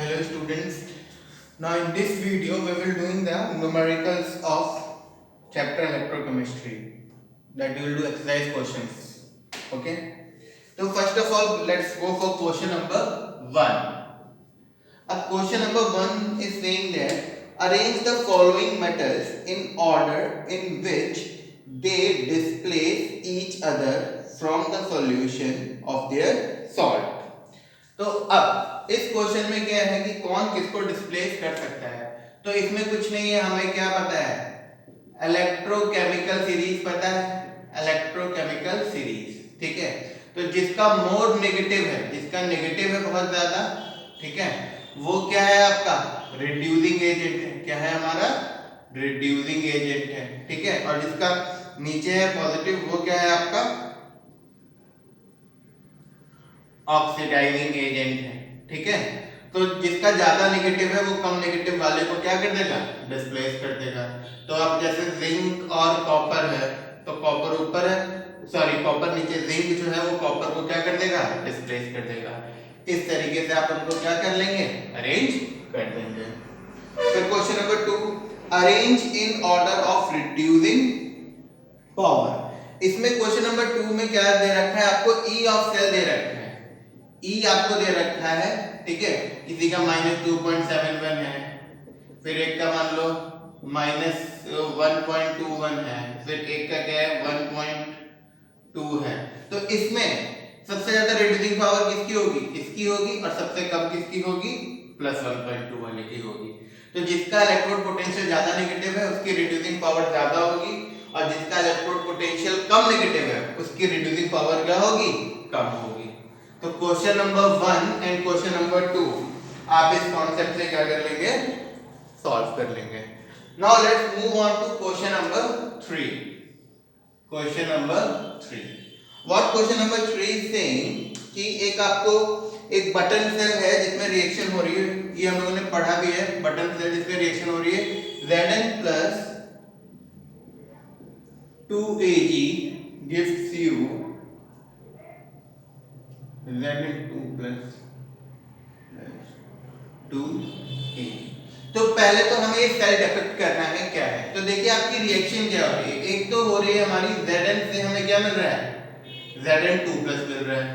Hello students. Now in this video we will doing the numericals of chapter electrochemistry. That we will do exercise questions. Okay. So first of all let's go for question number 1. Question number 1 is saying that arrange the following metals in order in which they displace each other from the solution of their salt. तो अब इस question में क्या है कि कौन किसको displace कर सकता है। तो इसमें कुछ नहीं है, हमें क्या पता है, इलेक्ट्रोकेमिकल सीरीज पता है, इलेक्ट्रोकेमिकल सीरीज, ठीक है। तो जिसका मोड नेगेटिव है, जिसका नेगेटिव है बहुत ज्यादा, ठीक है, वो क्या है आपका रिड्यूसिंग एजेंट है। क्या है हमारा रिड्यूसिंग एजेंट है, ठीक है। और जिसका नीचे है पॉजिटिव, वो क्या है आपका ऑक्सीडाइजिंग एजेंट है, ठीक है। तो जिसका ज्यादा नेगेटिव है वो कम नेगेटिव वाले को क्या कर देगा, डिस्प्लेस कर देगा। तो अब जैसे जिंक और कॉपर है, तो कॉपर ऊपर है, सॉरी कॉपर नीचे, जिंक जो है वो कॉपर को क्या कर देगा, डिस्प्लेस कर देगा। इस तरीके से आप उनको क्या कर लेंगे, अरेंज कर देंगे। फिर question number 2, arrange in order of reducing power. इसमें क्वेश्चन नंबर 2 में क्या दे रखा है आपको, ई ऑफ सेल दे रखा है, ई आपको दे रखा है, ठीक है। किसी का -2.71 है, फिर एक का मान लो -1.21 है, फिर एक का क्या है 1.2 है। तो इसमें सबसे ज्यादा रिड्यूसिंग पावर किसकी होगी, इसकी होगी, और सबसे कम किसकी होगी, +1.2 वाले की होगी। तो जिसका इलेक्ट्रोड पोटेंशियल ज्यादा नेगेटिव है उसकी रिड्यूसिंग पावर ज्यादा होगी, और जिसका इलेक्ट्रोड पोटेंशियल कम नेगेटिव है उसकी रिड्यूसिंग पावर क्या होगी, कम होगी। तो question number 1 and question number 2 आप इस कॉन्सेप्ट से क्या कर लेंगे, सॉल्व कर लेंगे। Now let's move on to question number 3। Question number 3, what question number 3 is saying कि एक आपको एक बटन सेल है जिसमें रिएक्शन हो रही है, ये हम लोगों ने पढ़ा भी है, बटन सेल जिसमें रिएक्शन हो रही है, Zn plus 2Ag gives you Zn2 plus 2Ag। तो पहले तो हमें ये सेल डिटेक्ट करना है क्या है। तो देखिए आपकी रिएक्शन क्या हो रही है, एक तो हो रही है हमारी Zn से हमें क्या मिल रहा है, Zn2 प्लस मिल रहा है,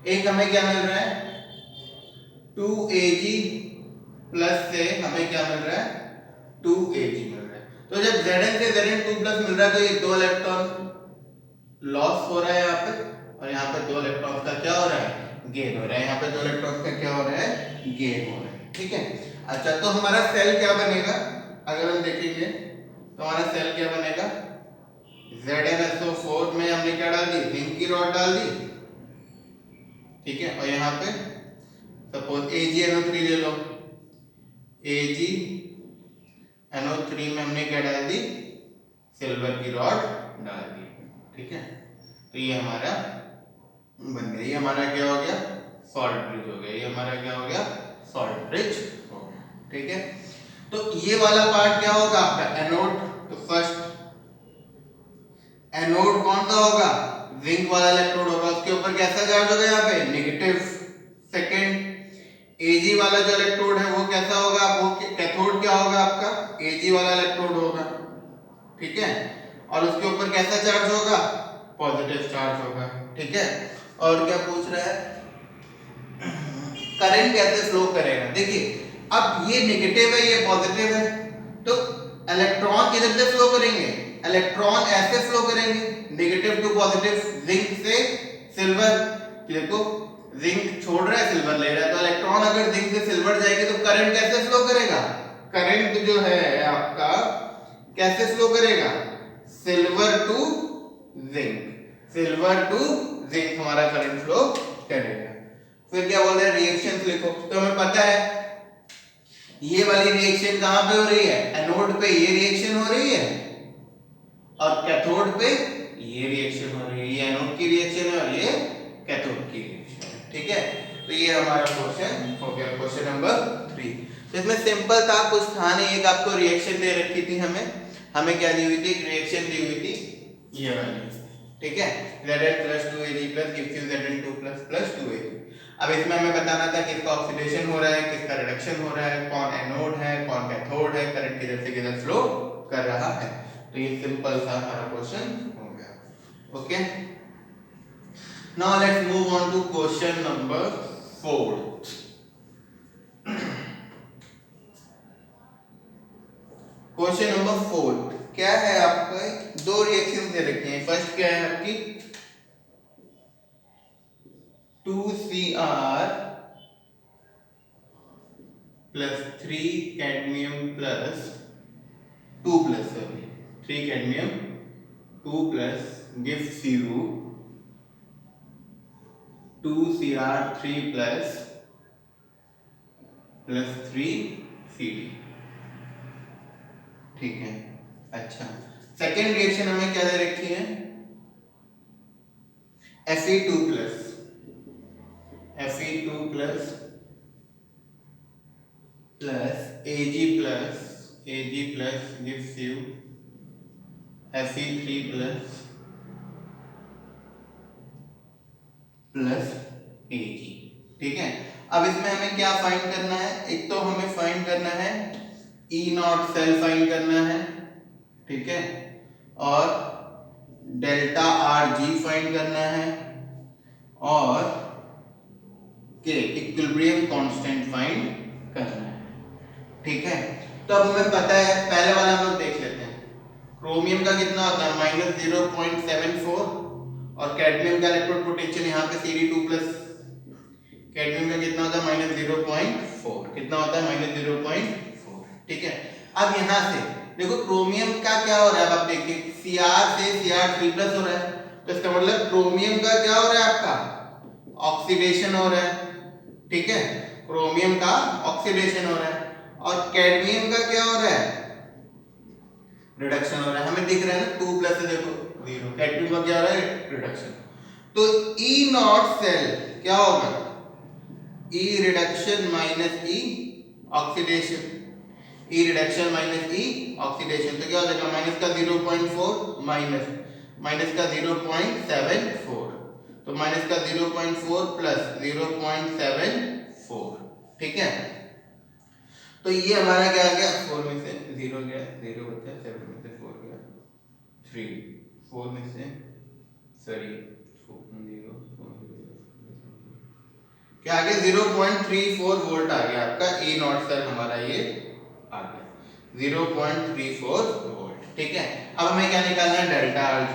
एक हमें क्या मिल रहा है 2Ag प्लस से हमें क्या मिल रहा है 2Ag मिल रहा है। तो जब Zn से Zn2 प्लस मिल रहा है तो ये 2 इलेक्ट्रॉन लॉस हो रहा है यहाँ पे, और यहाँ पे 2 इलेक्ट्रॉन का क्या हो रहा है, गेन हो रहा है। यहाँ पे 2 इलेक्ट्रॉन का क्या हो रहा है, गेन हो रहा है, ठीक है। अच्छा तो हमारा सेल क्या बनेगा, अगर हम देखेंगे तो हमारा सेल क्या बनेगा, ZnSO4 में हमने क्या डाल दी, जिंक की रॉड डाल दी, ठीक है। और यहाँ पे सपोज AgNO3 ले लो, AgNO3 में हमने क्या डाल दी, सिल्वर की रॉड डाल दी, ठीक है। तो ये हमारा बन गया, ये हमारा क्या हो गया, सॉल्ट ब्रिज हो गया, ये हमारा क्या हो गया, सॉल्ट ब्रिज हो गया, ठीक है। तो ये वाला पार्ट क्या होगा आपका एनोड। तो फर्स्ट एनोड कौन सा होगा, जिंक वाला इलेक्ट्रोड होगा, उसके ऊपर कैसा चार्ज होगा, यहाँ पे नेगेटिव। सेकंड Ag वाला जो इलेक्ट्रोड है वो कैसा होगा, वो कैथोड क्या होगा आपका, Ag वाला इलेक्ट्रोड होगा, ठीक है। और उसके ऊपर कैसा चार्ज होगा, पॉजिटिव चार्ज होगा, ठीक है। और क्या पूछ रहा है, करंट कैसे फ्लो करेगा। देखिए अब ये नेगेटिव है, ये पॉजिटिव है, तो इलेक्ट्रॉन किधर से फ्लो करेंगे, इलेक्ट्रॉन ऐसे फ्लो करेंगे, नेगेटिव टू पॉजिटिव, जिंक से सिल्वर। देखो जिंक छोड़ रहा है, सिल्वर ले रहा है, तो इलेक्ट्रॉन अगर जिंक से सिल्वर जाएंगे तो करंट कैसे फ्लो करेगा, करंट जो है आपका कैसे फ्लो करेगा, silver to zinc, silver to zinc हमारा करंट फ्लो करेगा। फिर क्या बोल रहे हैं, रिएक्शंस लिखो। तो हमें पता है ये वाली रिएक्शन कहां पे हो रही है, एनोड पे ये रिएक्शन हो रही है, और कैथोड पे ये रिएक्शन हो रही है, ये एनोड की रिएक्शन है और ये कैथोड की रिएक्शन है, ठीक है। तो ये हमारा क्वेश्चन हो गया, क्वेश्चन नंबर 3। तो इसमें सिंपल था, कुछ था नहीं, एक आपको रिएक्शन दे रखी थी, हमें क्या दी हुई थी, एक रिएक्शन दी हुई थी ये वाली, ठीक है। Zn plus 2Ag plus gives you Zn2 plus 2Ag। अब इसमें हमें बताना था किसका ऑक्सीडेशन हो रहा है, किसका रिडक्शन हो रहा है, कौन एनोड है, कौन कैथोड है, करंट किधर से किधर फ्लो कर रहा है। तो ये सिंपल सा हमारा क्वेश्चन हो गया। Okay, now let's move on to question number 4। Question number 4 क्या है आपका, दो रिएक्शन दे रखी हैं। फर्स्ट क्या है आपकी 2Cr plus 3 cadmium plus 2 plus 3 cadmium 2 plus gives you 2Cr3 plus 3Cd। ठीक है, अच्छा सेकेंड रिएक्शन हमें क्या दे रखी है, Fe2 plus Ag plus gives you Fe3 plus Ag। ठीक है, अब इसमें हमें क्या फाइंड करना है, एक तो हमें फाइंड करना है E नॉट सेल फाइंड करना है, ठीक है, और डेल्टा Rg फाइंड करना है, और के इक्विलिब्रियम कांस्टेंट फाइंड करना है। ठीक है, तो अब हमें पता है, पहले वाला हम लोग देख लेते हैं। क्रोमियम का कितना होता है -0.74 और कैडमियम का इलेक्ट्रोड पोटेंशियल यहाँ पे Cd2 प्लस कैडमियम का कितना होता है -0.4, कितना होता है -0.4। ठीक है, अब यहाँ से देखो क्रोमियम का क्या हो रहा है, अब आप देखिए Cr से Cr3 प्लस हो रहा है, तो इसका मतलब क्रोमियम का क्या हो रहा है, आपका ऑक्सीडेशन हो रहा है। ठीक है, क्रोमियम का ऑक्सीडेशन हो रहा है, और कैडमियम का क्या हो रहा है, रिडक्शन हो रहा है। हमें दिख रहा है ना 2 प्लस से देखो 0, कैडमियम का क्या हो रहा है, रिडक्शन। तो E नॉट सेल क्या होगा, E reduction minus E oxidation, E reduction minus E oxidation, तो क्या हो जाएगा माइनस का 0.4 माइनस का 0.74, तो माइनस का 0.4 प्लस 0.74। ठीक है, तो ये हमारा क्या आ गया, 4 में से 0 गया, 0 बचा, 7 में से 4 गया, 3, 4 में से सॉरी 0 क्या आ गया 0.34 वोल्ट आ गया आपका E नॉट सेल हमारा ये आ गया 0.34 वोल्ट। ठीक है, अब हमें क्या निकालना है, डेल्टा Rg।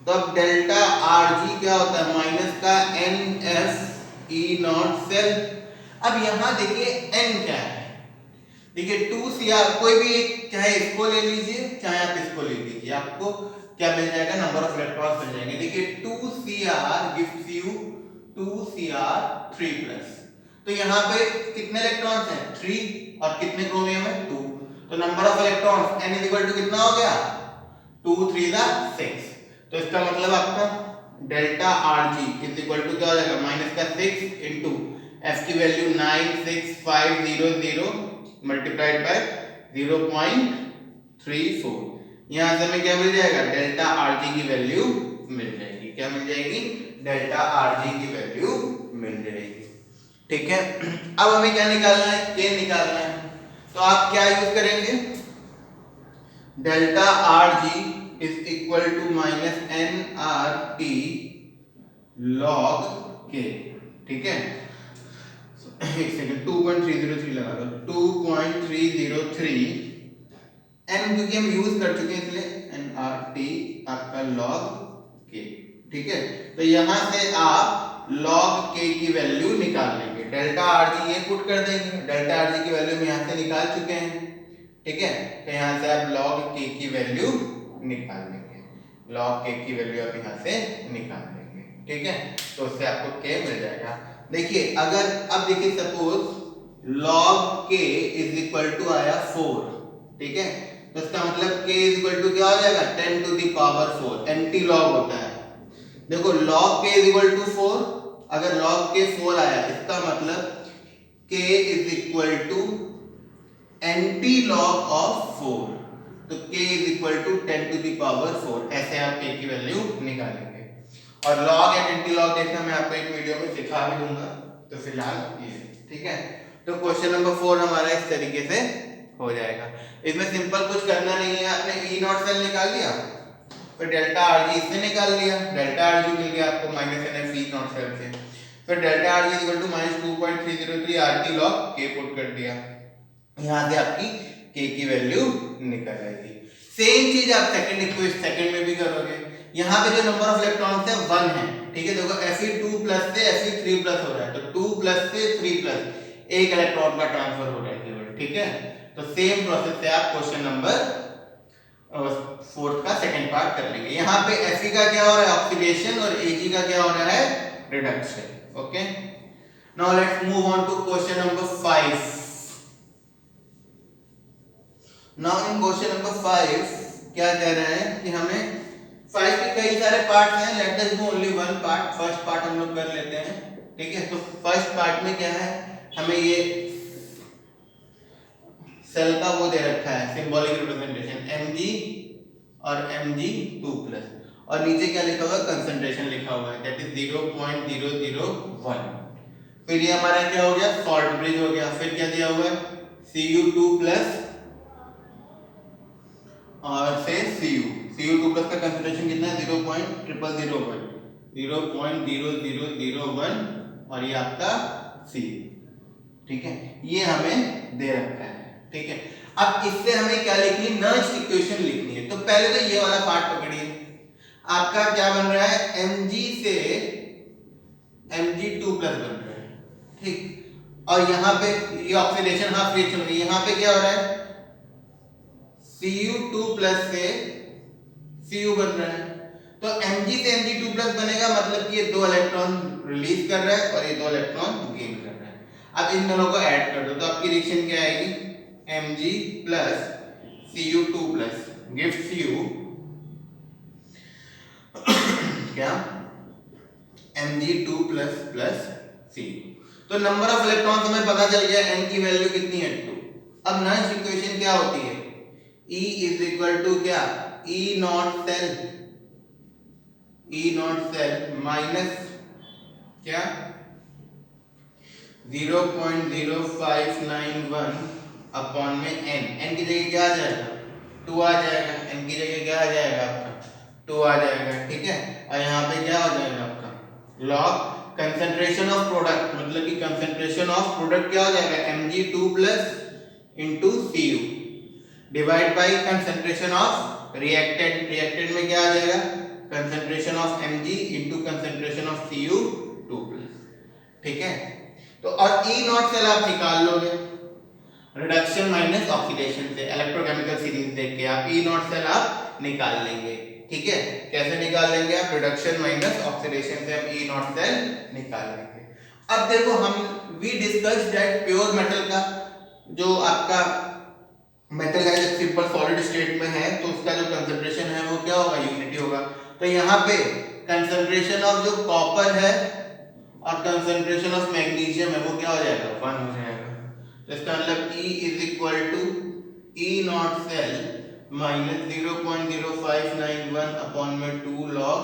तो अब डेल्टा Rg क्या होता है, माइनस का NF E नॉट सेल। अब यहाँ देखिए N क्या है, देखिए 2Cr, कोई भी एक, चाहे इसको ले लीजिए चाहे आप इसको ले लीजिए, आपको क्या मिल जाएगा, नंबर ऑफ इलेक्ट्रॉन्स मिल जाएंगे। देखिए 2Cr gives you 2Cr3 plus, तो यहाँ पे कितने इलेक्ट्रॉन्स हैं 3, और कितने क्रोमियम है 2, तो number of electrons N equal to कितना हो गया 2 3 6। तो इसका मतलब आपका delta Rg is equal to क्या हो जाएगा, माइनस का 6 इंटू F की वैल्यू 96500 मल्टीप्लाइड बाय 0.34। यहां से हमें क्या मिल जाएगा, डेल्टा Rg की वैल्यू मिल जाएगी, क्या मिल जाएगी, डेल्टा Rg की वैल्यू मिल जाएगी। ठीक है, अब हमें क्या निकालना है, K निकालना है, तो आप क्या यूज करेंगे, delta Rg is equal to minus nRT log K। ठीक है, एक सेकंड 2.303 लगा दो, 2.303 n, क्योंकि हम यूज कर चुके हैं इसलिए nRT आपका log K। ठीक है, तो यहां से आप log K की वैल्यू निकाल लेंगे, डेल्टा Rg ये पुट कर देंगे, डेल्टा Rg की वैल्यू हम यहां से निकाल चुके हैं। ठीक है, तो यहां से आप log K की वैल्यू निकाल लेंगे, log K की वैल्यू आप यहां से निकाल लेंगे। ठीक है, तो उससे आपको K मिल जाएगा। देखिए अगर अब देखिए suppose log K is equal to आया 4, ठीक है, तो इसका मतलब K इज इक्वल टू क्या हो जाएगा 10 to the power 4, anti log होता है। देखो log K is equal to 4, अगर log K 4 आया इसका मतलब K is equal to anti log of 4, तो K is equal to 10 to the power 4, ऐसे आप K की वैल्यू निकालेंगे। और लॉग एंड एंटी लॉग देखना मैं आपको एक वीडियो में सिखा भी दूंगा, तो फिलहाल ये ठीक है। तो क्वेश्चन नंबर 4 हमारा इस तरीके से हो जाएगा। इसमें सिंपल कुछ करना नहीं है, आपने ई नॉट सेल निकाल लिया, फिर डेल्टा आर जी इससे निकाल लिया, डेल्टा आर जी मिल गया आपको minus n F E naught cell से, फिर delta R G equal to minus 2.303 R T log K put कर दिया, यहाँ से आपकी के की वैल्यू निकल आएगी। सेम चीज आप सेकंड में भी करोगे। यहाँ पे जो नंबर ऑफ इलेक्ट्रॉन्स है 1 है, ठीक है। देखो Fe2 प्लस से Fe3 प्लस हो रहा है, तो 2 प्लस से 3 प्लस एक इलेक्ट्रॉन का ट्रांसफर हो रहा है केवल, ठीक है। तो सेम प्रोसेस से आप क्वेश्चन नंबर 4 का सेकंड पार्ट कर लेंगे। यहाँ पे Fe का क्या हो रहा है, ऑक्सीडेशन, और Ag का क्या हो रहा है, reduction. Okay, now let's move on to question number 5। Now in question number 5 क्या कह रहा है कि हमें 5 के कई सारे पार्ट्स हैं, let us do only one part. First part हम लोग कर लेते हैं, ठीक है। तो फर्स्ट पार्ट में क्या है, हमें ये सेल का वो दे रखा है सिंबॉलिक रिप्रेजेंटेशन Mg और Mg2+, और नीचे क्या लिखा हुआ है, कंसंट्रेशन लिखा हुआ है, दैट इज 0.001। फिर ये हमारा क्या हो गया, सॉल्ट ब्रिज हो गया। फिर क्या दिया हुआ है, Cu2+ और से Cu2+ का कंसंट्रेशन कितना है, 0.0001 और ये आपका Cu, ठीक है। ये हमें दे रखा है, ठीक है। अब इससे हमें क्या लिखनी है, नर्ज्ड इक्वेशन लिखनी है। तो पहले तो ये वाला पार्ट पकड़िए, आपका क्या बन रहा है, Mg से Mg2+ बन रहा है, ठीक। और यहाँ पे ये ऑक्सीडेशन हाफ रिएक्शन हुई, यहाँ पे क्या हो रहा है, Cu2+ से Cu बन रहा है। तो Mg से Mg2+ बनेगा, मतलब कि ये 2 इलेक्ट्रॉन रिलीज कर रहा है और ये 2 इलेक्ट्रॉन गेन कर रहा है। अब इन दोनों को ऐड कर दो, तो आपकी रिएक्शन क्या आएगी, Mg plus Cu2+ gives you क्या, Mg2+ प्लस Cu। तो नंबर ऑफ इलेक्ट्रॉन्स हमें पता चल गया, n की वैल्यू कितनी है, 2। अब नर्ज्ड इक्वेशन क्या होती है, E इज इक्वल टू क्या, E नॉट सेल माइनस क्या 0.0591 अपॉन में n की जगह क्या आ जाएगा, 2 आ जाएगा, n की जगह क्या आ जाएगा आपका 2 आ जाएगा, ठीक है। और यहाँ पे क्या हो जाएगा आपका लॉग कंसंट्रेशन ऑफ प्रोडक्ट, मतलब कि कंसंट्रेशन ऑफ प्रोडक्ट क्या हो जाएगा, Mg2+ into Cu divide by concentration of reactant में क्या आ जाएगा, concentration of Mg into concentration of Cu2+, ठीक है। तो और E नॉट सेल आप निकाल लोगे रिडक्शन माइनस ऑक्सीडेशन से, इलेक्ट्रोकेमिकल सीरीज देख के आप E नॉट सेल आप निकाल लेंगे, ठीक है। कैसे निकाल लेंगे आप, रिडक्शन माइनस ऑक्सीडेशन से हम E नॉट सेल निकाल लेंगे। अब देखो हम we discuss that pure metal का जो आपका मेटल है, जब सिंपल सॉलिड स्टेट में है तो उसका जो कंसंट्रेशन है वो क्या होगा, यूनिटी होगा। तो यहाँ पे कंसंट्रेशन ऑफ जो कॉपर है और कंसंट्रेशन ऑफ मैग्नीशियम है वो क्या हो जाएगा, 1 हो जाएगा। तो इसका मतलब E is equal to E naught cell minus 0.0591 upon में 2 लॉग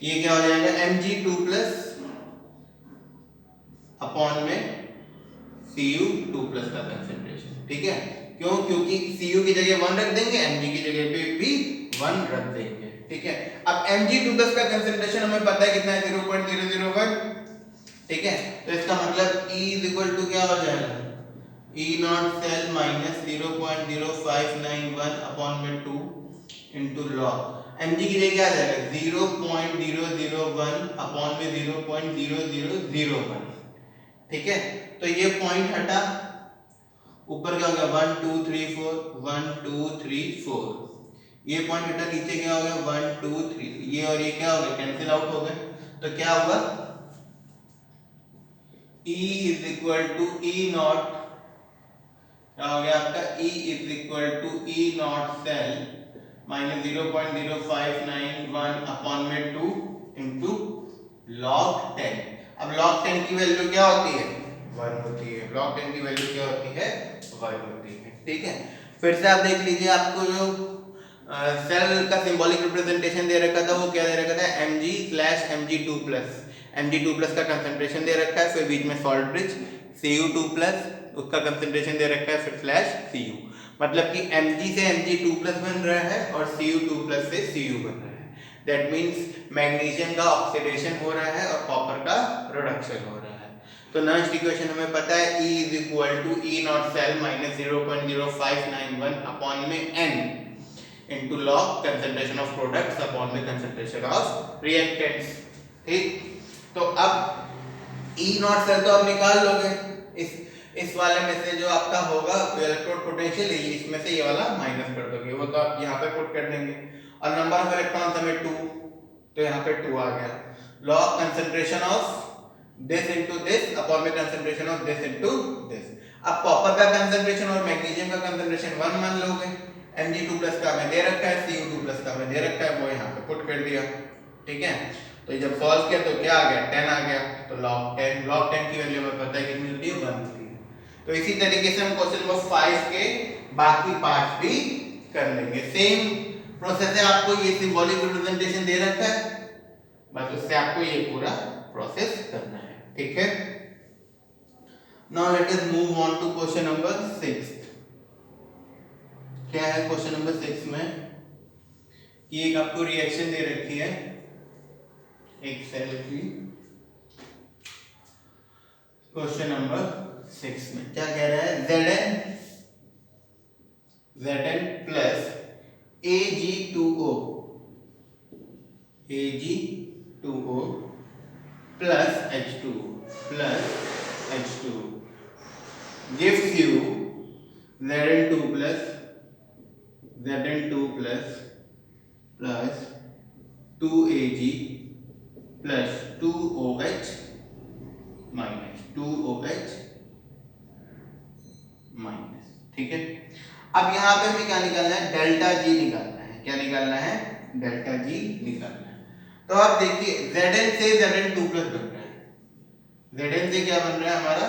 ये क्या हो जाएगा, Mg2+ अपॉन में Cu2+ का कंसंट्रेशन, ठीक है। क्यों, क्योंकि Cu की जगह 1 रख देंगे, Mg की जगह पे भी 1 रख देंगे, ठीक है। अब Mg2+ का कंसंट्रेशन हमें पता है कितना है, 0.001, ठीक है। तो इसका मतलब E इज इक्वल टू क्या हो जाएगा, E naught cell minus 0.0591 upon में 2 इंटू लॉग Mg की जगह क्या आ जाएगा, 0.001 अपॉन में 0.0001, ठीक है। तो ये पॉइंट हटा, ऊपर क्या हो गया 1 2 3 4 1 2 3 4, ये पॉइंट हटा, नीचे क्या हो गया 1 2 3, ये और ये क्या हो गया, कैंसिल आउट हो गए। तो क्या होगा, E is equal to E naught, क्या हो गया आपका, E is equal to E naught cell minus 0.0591 upon में 2 इंटू log 10। अब log 10 की वैल्यू क्या होती है, 1 होती है। log 10 की वैल्यू क्या होती है, 1 होती है, ठीक है। फिर से आप देख लीजिए, आपको जो सेल का सिंबॉलिक रिप्रेजेंटेशन दे रखा था वो क्या दे रखा था, Mg/Mg2+। Mg2+ का कंसंट्रेशन दे रखा है, फिर बीच में सॉल्ट ब्रिज Cu2+, उसका कंसंट्रेशन दे रखा है, फिर फ्लैश Cu। मतलब कि Mg से Mg2+ बन रहा है और Cu2+ से Cu बन रहा है। दैट मीन्स मैग्नीशियम का ऑक्सीडेशन हो रहा है और कॉपर का रिडक्शन हो रहा है। तो नेक्स्ट इक्वेशन हमें पता है E = E0 cell - 0.0591 अपॉन में N into log concentration of products upon में concentration of reactants। ठीक, तो अब E0 सेल तो आप निकाल लोगे, इस वाले में से जो आपका होगा इलेक्ट्रोड पोटेंशियल इसमें से ये वाला माइनस कर दोगे, वो तो आप यहाँ पे पुट कर देंगे। और नंबर ऑफ इलेक्ट्रॉन्स हमें 2, तो यहाँ पे 2 आ गया। Log concentration of this into this upon में concentration of this into this. अब कॉपर का कंसंट्रेशन और मैग्नीशियम का कंसंट्रेशन 1 मान लोगे, Mg2+ का हमें दे रखा है, Cu2+ का हमें दे रखा है, वो यहाँ पे पुट कर दिया। ठीक है, तो जब सॉल्व किया तो क्या आ गया, 10 आ गया। तो log 10 की वैल्यू हमें पता है कितनी होती है, 1 होती है। तो इसी तरीके से हम क्वेश्चन नंबर 5 के बाकी पार्ट भी कर लेंगे। सेम प्रोसेस है, आपको ये सिंबॉलिक रिप्रेजेंटेशन दे रखा है, बस उससे आपको ये पूरा प्रोसेस करना है। ठीक है, now let us move on to question number 6। क्या है क्वेश्चन नंबर 6 में कि एक आपको रिएक्शन दे रखी है एक सेल की। क्वेश्चन नंबर 6 में क्या कह रहा है, Zn plus Ag2O plus H2 gives you Zn2 plus 2Ag plus 2OH minus. ठीक है, अब यहाँ पे हमें क्या निकालना है, डेल्टा G निकालना है। क्या निकालना है, डेल्टा G निकालना है। तो आप देखिए Zn से Zn2+ बन रहा है, Zn से क्या बन रहा है हमारा,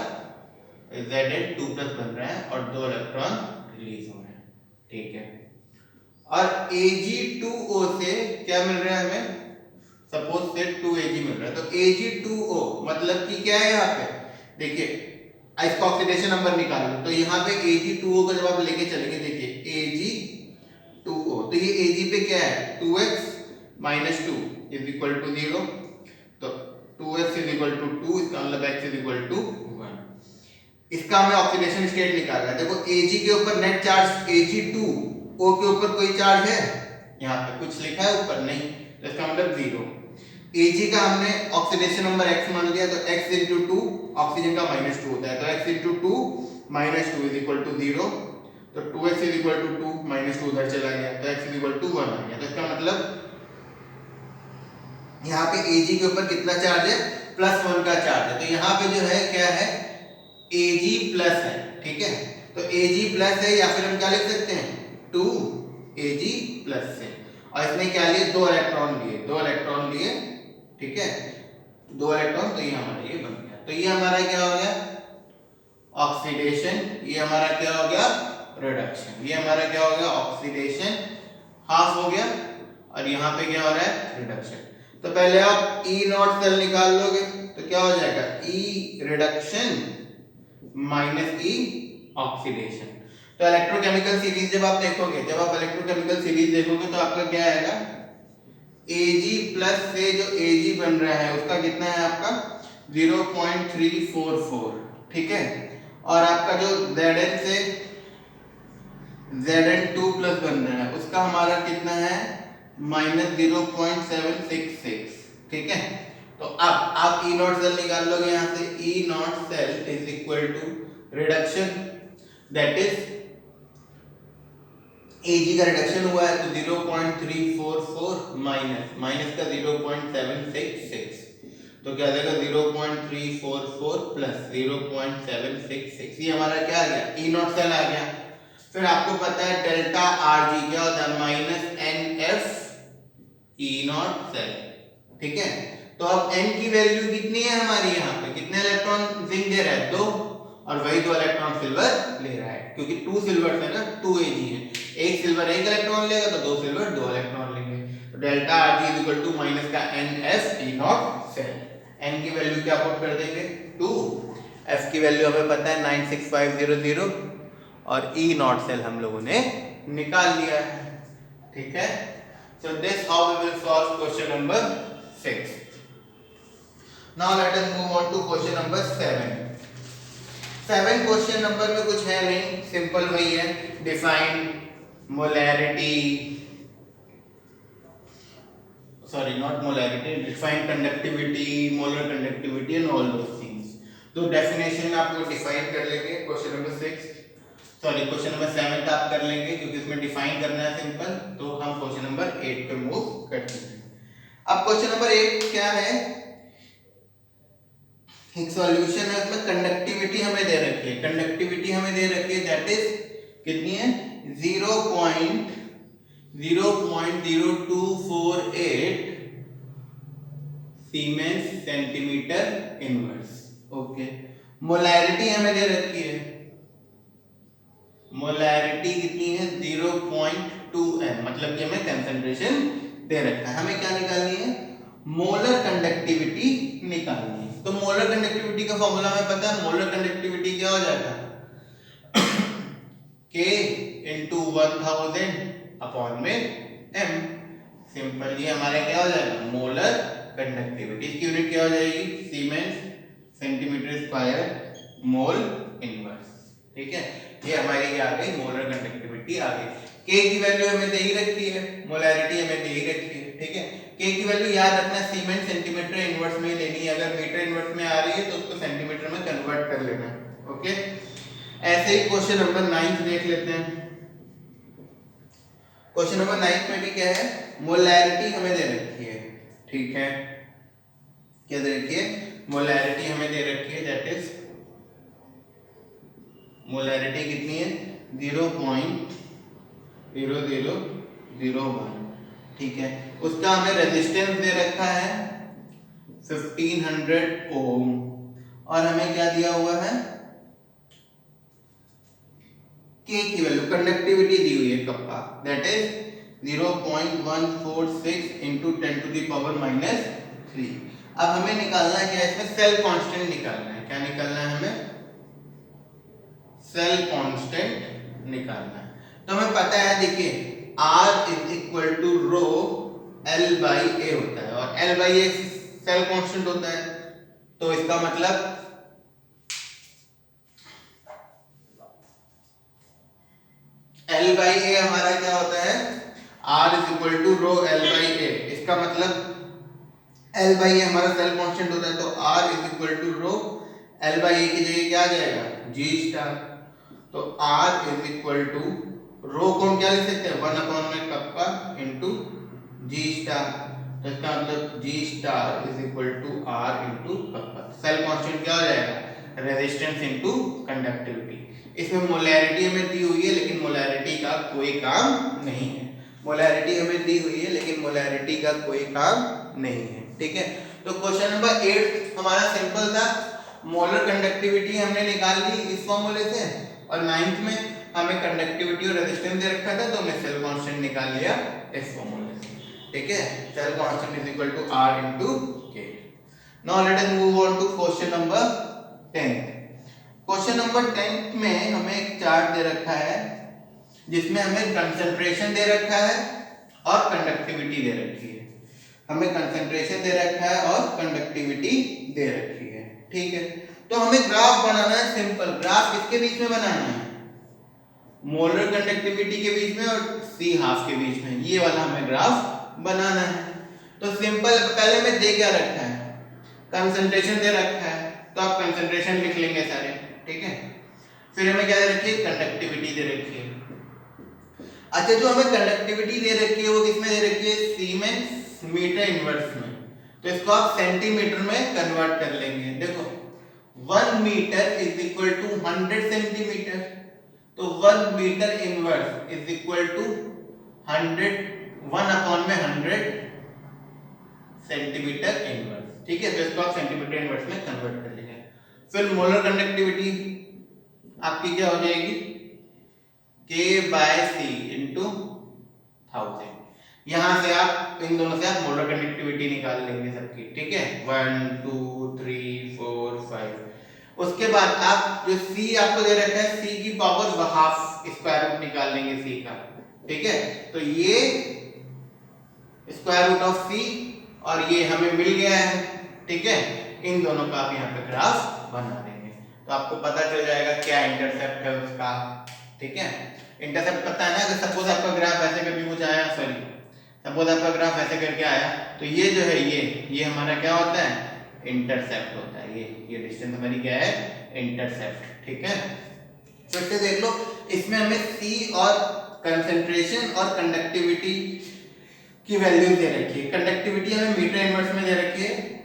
Zn2+ बन रहा है और 2 इलेक्ट्रॉन रिलीज हो रहे हैं। ठीक है, और Ag2O से क्या मिल रहा है हमें, सपोज से 2Ag मिल रहा है। तो Ag2O मतलब कि क्या है, यहाँ पे देखिए इसका ऑक्सीडेशन नंबर निकाल लो। तो यहाँ पे Ag2O का जब आप लेके चलेंगे, देखिए Ag2O, तो ये Ag पे क्या है, 2x - 2 = 0। तो 2x = 2, इसका मतलब x = 1। इसका हमें ऑक्सीडेशन स्टेट निकालना है। देखो Ag के ऊपर नेट चार्ज, Ag2O के ऊपर कोई चार्ज है, यहाँ पे कुछ लिखा है ऊपर नहीं, तो इसका मतलब 0। Ag का हमने ऑक्सीडेशन नंबर x मान लिया, तो x × 2, ऑक्सीजन का -2 होता है, तो x × 2 - 2 = 0। तो 2x = 2, -2 उधर चला गया, तो x = 1 आ गया। तो इसका मतलब यहाँ पे Ag के ऊपर कितना चार्ज है, +1 का चार्ज है। तो यहाँ पे जो है क्या है, Ag+ है। ठीक है, तो Ag+ है, या फिर हम क्या लिख सकते हैं, 2Ag+ है। और इसमें क्या लिए, 2 इलेक्ट्रॉन लिए। ठीक है, 2 इलेक्ट्रॉन, तो ये हमारा ये बन गया। तो ये हमारा क्या हो गया, ऑक्सीडेशन, ये हमारा क्या हो गया, रिडक्शन। ये हमारा क्या हो गया, ऑक्सीडेशन हाफ हो गया, और यहाँ पे क्या हो रहा है, रिडक्शन। तो पहले आप E0 सेल निकाल लोगे, तो क्या हो जाएगा, E रिडक्शन - E ऑक्सीडेशन। तो इलेक्ट्रोकेमिकल सीरीज जब आप देखोगे, तो आपका क्या आएगा, Ag+ से जो Ag बन रहा है उसका कितना है आपका 0.344। ठीक है, और आपका जो Zn से Zn2+ बन रहा है उसका हमारा कितना है, -0.766। ठीक है, तो अब आप E0 सेल निकाल लोगे, यहाँ से E0 cell = reduction, that is Ag का रिडक्शन हुआ है, तो 0.344 माइनस का 0.766, तो क्या देगा 0.344 प्लस 0.766, ये हमारा क्या आ गया, E0 सेल आ गया। फिर आपको पता है डेल्टा Rg क्या होता है, -NF E0 सेल। ठीक है, तो अब n की वैल्यू कितनी है हमारी, यहाँ पे कितने इलेक्ट्रॉन जिंक दे रहा है, 2, और वही 2 इलेक्ट्रॉन सिल्वर ले रहा है, क्योंकि 2 सिल्वर है ना, 2 Ag है, एक सिल्वर 1 इलेक्ट्रॉन लेगा, तो 2 सिल्वर 2 इलेक्ट्रॉन लेंगे। तो डेल्टा Rg = माइनस का NF E0 सेल। n की वैल्यू क्या पुट कर देंगे 2, f की वैल्यू हमें पता है 96500 और E नॉट सेल हम लोगों ने निकाल लिया है, ठीक है। So this how we will solve question number 6। Now let us move on to question number 7 question number में कुछ है नहीं, सिंपल वही है, define molarity, sorry not molarity, define conductivity, molar conductivity and all those things। तो definition आपको define कर लेंगे question number 6, sorry question number 7 आप कर लेंगे क्योंकि इसमें डिफाइन करना है सिंपल। तो हम क्वेश्चन नंबर 8 पे मूव करते हैं। अब क्वेश्चन नंबर 8 क्या है, एक सॉल्यूशन है, उसमें कंडक्टिविटी हमें दे रखी है, कंडक्टिविटी हमें दे रखी है दैट इज कितनी है 0.0248 siemens centimetre inverse. Okay, molarity हमें दे रखी है, मोलैरिटी कितनी है 0.2 m, मतलब कि हमें कंसंट्रेशन दे रखा है। हमें क्या निकालनी है, मोलर कंडक्टिविटी निकालनी है। तो मोलर कंडक्टिविटी का फॉर्मूला हमें पता है, मोलर कंडक्टिविटी क्या हो जाता है K इंटू 1000 अपॉन में m। सिंपल, ये हमारा क्या हो जाएगा मोलर कंडक्टिविटी, इसकी यूनिट क्या हो जाएगी siemens centimetre square mole inverse, ठीक है। ये हमारी क्या आ गई मोलर कंडक्टिविटी आ गई। K की वैल्यू हमें दे ही रखी है, मोलैरिटी हमें दे ही रखी है, ठीक है। K की वैल्यू याद रखना सीमेंस सेंटीमीटर इनवर्स में लेनी है, अगर मीटर इनवर्स में आ रही है तो उसको सेंटीमीटर में कन्वर्ट कर लेना, ओके। ऐसे ही क्वेश्चन नंबर 9 देख लेते हैं। क्वेश्चन नंबर 9 में भी क्या है, मोलैरिटी हमें दे रखी है, ठीक है। क्या दे रखी है, मोलैरिटी हमें दे रखी है दैट इज मोलैरिटी कितनी है 0.0001, ठीक है। उसका हमें रेजिस्टेंस दे रखा है 1500 ओम और हमें क्या दिया हुआ है K की वैल्यू, कंडक्टिविटी दी हुई है kappa that is 0.146 into 10 to the power -3। अब हमें निकालना है क्या, इसमें सेल कांस्टेंट निकालना है, क्या निकालना है हमें सेल कांस्टेंट निकालना है। तो हमें पता है देखिए R is equal to rho L by A होता है और L by A cell constant होता है, तो इसका मतलब L बाई A हमारा क्या होता है R is equal to rho L by A, इसका मतलब L बाई A हमारा सेल कांस्टेंट होता है, तो R is equal to rho L by A की जगह क्या आ जाएगा G स्टार। तो R is equal to rho को हम क्या लिख सकते हैं 1 अपॉन में कप्पा इनटू G स्टार, तो इसका मतलब G star is equal to R into kappa. Cell constant क्या हो जाएगा रेजिस्टेंस इनटू कंडक्टिविटी। इसमें मोलैरिटी हमें दी हुई है लेकिन मोलैरिटी का कोई काम नहीं है, मोलैरिटी हमें दी हुई है लेकिन मोलैरिटी का कोई काम नहीं है, ठीक है। तो क्वेश्चन नंबर 8 हमारा सिंपल था, मोलर कंडक्टिविटी हमने निकाल ली इस फॉर्मूले से और 9th में हमें कंडक्टिविटी और रेजिस्टेंस दे रखा था तो हमने सेल कांस्टेंट निकाल लिया इस फॉर्मूले से, ठीक है। Cell constant is equal to R into K। Now let us move on to question number 10। Question number 10 में हमें एक चार्ट दे रखा है जिसमें हमें कंसंट्रेशन दे रखा है और कंडक्टिविटी दे रखी है, हमें कंसंट्रेशन दे रखा है और कंडक्टिविटी दे रखी है, ठीक है। तो हमें ग्राफ बनाना है सिंपल, ग्राफ किसके बीच में बनाना है मोलर कंडक्टिविटी के बीच में और C हाफ के बीच में, ये वाला हमें ग्राफ बनाना है। तो सिंपल पहले में दे क्या रखा है कंसंट्रेशन दे रखा है, तो आप कंसंट्रेशन लिख लेंगे सारे, ठीक है। फिर हमें क्या दे रखी है कंडक्टिविटी दे रखी है। अच्छा जो हमें कंडक्टिविटी दे रखी है वो किसमें दे रखी है सीमेंस मीटर इनवर्स में, तो इसको आप सेंटीमीटर में कन्वर्ट कर लेंगे। देखो 1 metre is equal to 100 centimetre, तो 1 metre inverse is equal to 100 1 upon में 100 सेंटीमीटर इनवर्स, ठीक है। तो इसको आप सेंटीमीटर इनवर्स में कन्वर्ट कर लेंगे। फिर मोलर कंडक्टिविटी आपकी क्या हो जाएगी K बाय C इंटू 1000, यहाँ से आप इन दोनों से आप मोलर कंडक्टिविटी निकाल लेंगे सबकी, ठीक है, 1 2 3 4 5। उसके बाद आप जो C आपको दे रखा है, C की पावर हाफ स्क्वायर रूट निकाल लेंगे C का, ठीक है। तो ये स्क्वायर रूट ऑफ C और ये हमें मिल गया है, ठीक है। इन दोनों का आप यहाँ पे ग्राफ बना देंगे तो आपको पता चल जाएगा क्या इंटरसेप्ट है उसका, ठीक है। इंटरसेप्ट पता है ना, अगर सपोज आपका ग्राफ ऐसे करके कुछ आया, सॉरी सपोज आपका ग्राफ ऐसे करके आया, तो ये जो है ये हमारा क्या होता है, इंटरसेप्ट होता है। ये डिस्टेंस हमारी क्या है, इंटरसेप्ट, ठीक है। फिर से देख लो, इसमें हमें C और कंसंट्रेशन और कंडक्टिविटी की वैल्यू दे रखी है। कंडक्टिविटी हमें मीटर इनवर्स में दे रखी है,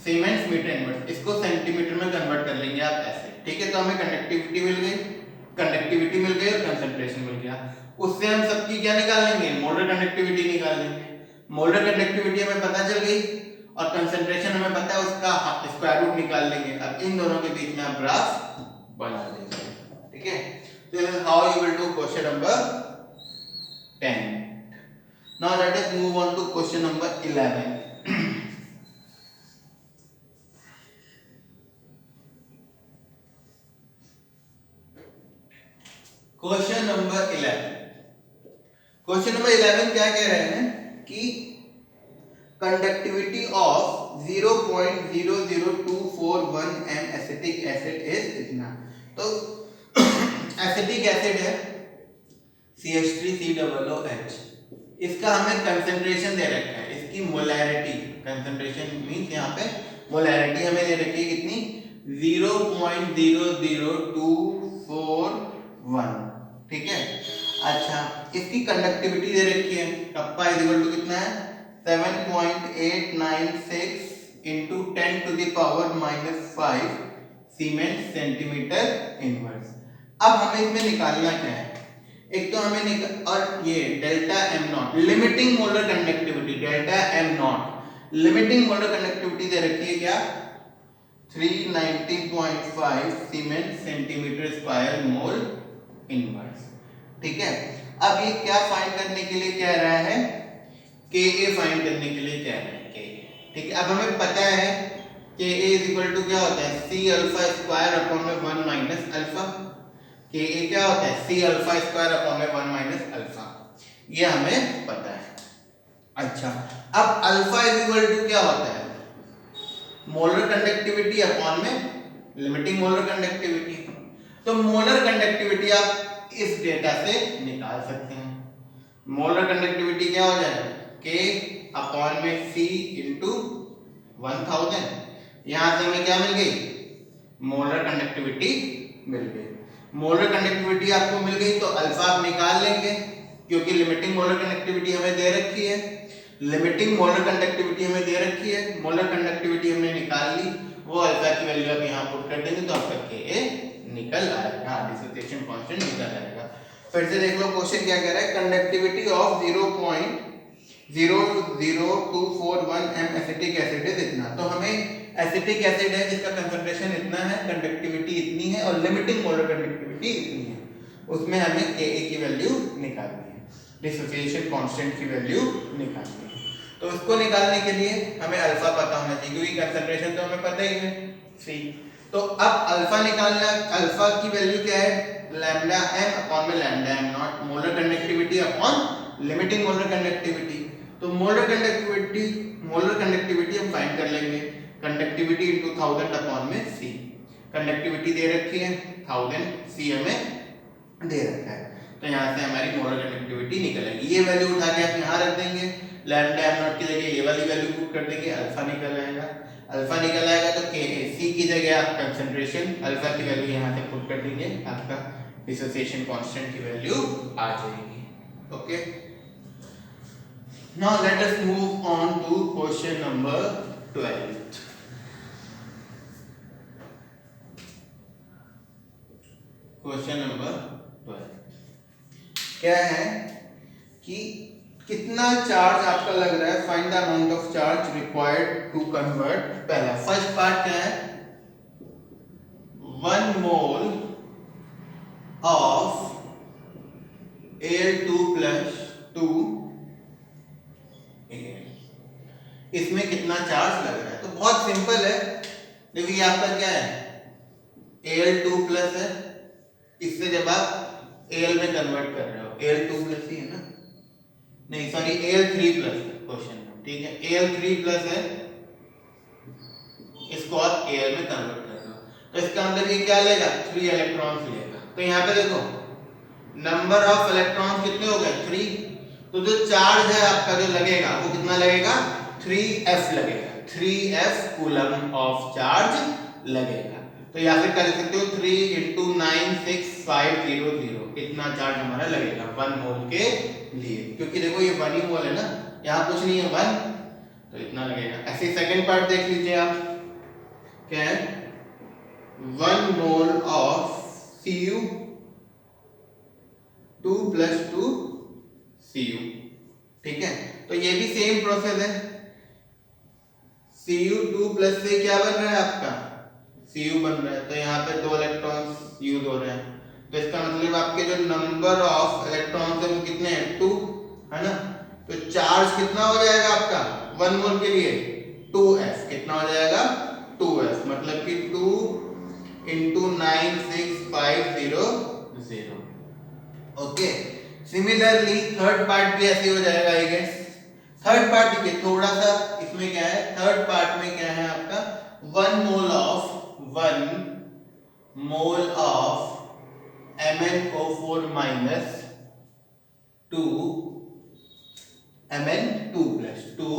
सीमेंस मीटर इनवर्स, इसको सेंटीमीटर में कन्वर्ट कर लेंगे आप ऐसे, ठीक है। तो हमें कंडक्टिविटी मिल गई और कंसंट्रेशन मिल गया। उससे हम सबकी क्या निकाल लेंगे, मोलर कंडक्टिविटी निकाल लेंगे। मोलर कंडक्टिविटी हमें पता चल गई और कंसंट्रेशन हमें पता है, उसका स्क्वायर रूट निकाल लेंगे। अब इन दोनों के बीच में आप ग्राफ बना देंगे, ठीक है। तो this is how you will do question number 10. Now let us move on to question number 11. Question number 11. Question number 11 क्या कह रहे हैं कि conductivity of 0.00241 m acetic acid is इतना। तो एसिटिक एसिड है CH3COOH, इसका हमें कंसंट्रेशन दे रखा है, इसकी मोलैरिटी, कंसंट्रेशन मींस यहाँ पे मोलैरिटी हमें दे रखी है कितनी, 0.00241, ठीक है। अच्छा, इसकी कंडक्टिविटी दे रखी है, कप्पा इक्वल टू कितना है, 7.896 into 10 to the power -5 siemens centimetre inverse. अब हमें इसमें निकालना क्या है, एक तो हमें और ये delta M nought limiting molar conductivity, delta M nought limiting molar conductivity दे रखी है क्या, 390.5 siemens centimetre square mole inverse, ठीक है। अब ये क्या फाइंड करने के लिए कह रहा है, Ka फाइंड करने के लिए कह रहा है Ka, ठीक है। अब हमें पता है Ka इज इक्वल टू क्या होता है, C अल्फा स्क्वायर अपॉन में 1 माइनस अल्फा। Ka क्या होता है, C अल्फा स्क्वायर अपॉन में 1 माइनस अल्फा, ये हमें पता है। अच्छा, अब अल्फा इज इक्वल टू क्या होता है, मोलर कंडक्टिविटी अपॉन में लिमिटिंग मोलर कंडक्टिविटी। तो मोलर कंडक्टिविटी आप इस डेटा से निकाल सकते हैं। मोलर कंडक्टिविटी क्या हो जाएगा, K अपॉन में C इंटू 1000। यहां से हमें क्या मिल गई, मोलर कंडक्टिविटी मिल गई। मोलर कंडक्टिविटी आपको मिल गई तो अल्फा आप निकाल लेंगे, क्योंकि लिमिटिंग मोलर कंडक्टिविटी हमें दे रखी है, लिमिटिंग मोलर कंडक्टिविटी हमें दे रखी है, मोलर कंडक्टिविटी हमने निकाल ली, वो अल्फा की वैल्यू आप यहाँ पुट कर देंगे तो आपका Ka निकल आएगा, डिसोसिएशन कांस्टेंट निकल आएगा। फिर से देख लो क्वेश्चन क्या कह रहा है, conductivity of 0.00241 m acetic acid is इतना। तो हमें एसिटिक एसिड है जिसका कंसंट्रेशन इतना है, कंडक्टिविटी इतनी है और लिमिटिंग मोलर कंडक्टिविटी इतनी है, उसमें हमें Ka की वैल्यू निकालनी है, डिसोसिएशन कांस्टेंट की वैल्यू निकालनी है। तो उसको निकालने के लिए हमें अल्फा पता होना चाहिए, क्योंकि कंसंट्रेशन तो हमें पता ही है C। तो अब अल्फा निकालना, अल्फा की वैल्यू क्या है, लैम्डा m अपॉन में lambda m not, molar conductivity upon limiting molar conductivity. तो मोलर कंडक्टिविटी हम फाइंड कर लेंगे, कंडक्टिविटी इनटू 1000 अपॉन में C। कंडक्टिविटी दे रखी है 1000, C हमें दे रखा है, तो यहाँ से हमारी मोलर कंडक्टिविटी निकल आएगी। ये वैल्यू उठा के आप यहाँ रख देंगे, लैम्डा m नॉट की जगह ये वाली वैल्यू पुट कर देंगे, अल्फा निकल आएगा। अल्फा निकल आएगा तो Ka, C की जगह आप कंसंट्रेशन अल्फा की वैल्यू यहाँ से पुट कर देंगे, आपका डिसोसिएशन कांस्टेंट की वैल्यू आ जाएगी। Okay, now let us move on to question number 12. Question number 12 क्या है कि कितना चार्ज आपका लग रहा है, find the amount of charge required to convert. पहला फर्स्ट पार्ट क्या है, 1 मोल ऑफ Al2+2 ये आपका क्या है Al2 प्लस है, इससे जब आप Al में कन्वर्ट कर रहे हो Al2 प्लस ही है ना, नहीं सॉरी Al3 प्लस है क्वेश्चन में, ठीक है Al3 प्लस है, इसको आप Al में कन्वर्ट कर रहे हो तो इसका मतलब ये क्या लेगा 3 इलेक्ट्रॉन्स लेगा। तो यहाँ पे देखो नंबर ऑफ इलेक्ट्रॉन्स कितने हो गए 3, तो जो चार्ज है आपका जो लगेगा वो कितना लगेगा 3f लगेगा, 3f कूलम ऑफ चार्ज लगेगा। तो या फिर कर सकते हो 3 × 96500 इतना चार्ज हमारा लगेगा 1 मोल के लिए, क्योंकि देखो ये 1 ही मोल है ना, यहाँ कुछ नहीं है 1, तो इतना लगेगा। ऐसे सेकंड पार्ट देख लीजिए आप, क्या है 1 मोल ऑफ Cu 2 + 2 Cu, ठीक है। तो ये भी सेम प्रोसेस है, Cu2 प्लस से क्या बन रहा है आपका Cu बन रहा है, तो यहाँ पे 2 इलेक्ट्रॉन्स यूज हो रहे हैं, तो इसका मतलब आपके जो नंबर ऑफ इलेक्ट्रॉन्स है वो कितने हैं 2, है ना। तो चार्ज कितना हो जाएगा आपका 1 मोल के लिए 2f, कितना हो जाएगा 2f, मतलब कि 2 × 96500। ओके, सिमिलरली थर्ड पार्ट भी ऐसे हो जाएगा आई गेस। थर्ड पार्ट देखिए थोड़ा सा इसमें क्या है, थर्ड पार्ट में क्या है आपका 1 mole of MnO4 minus 2 Mn2 plus 2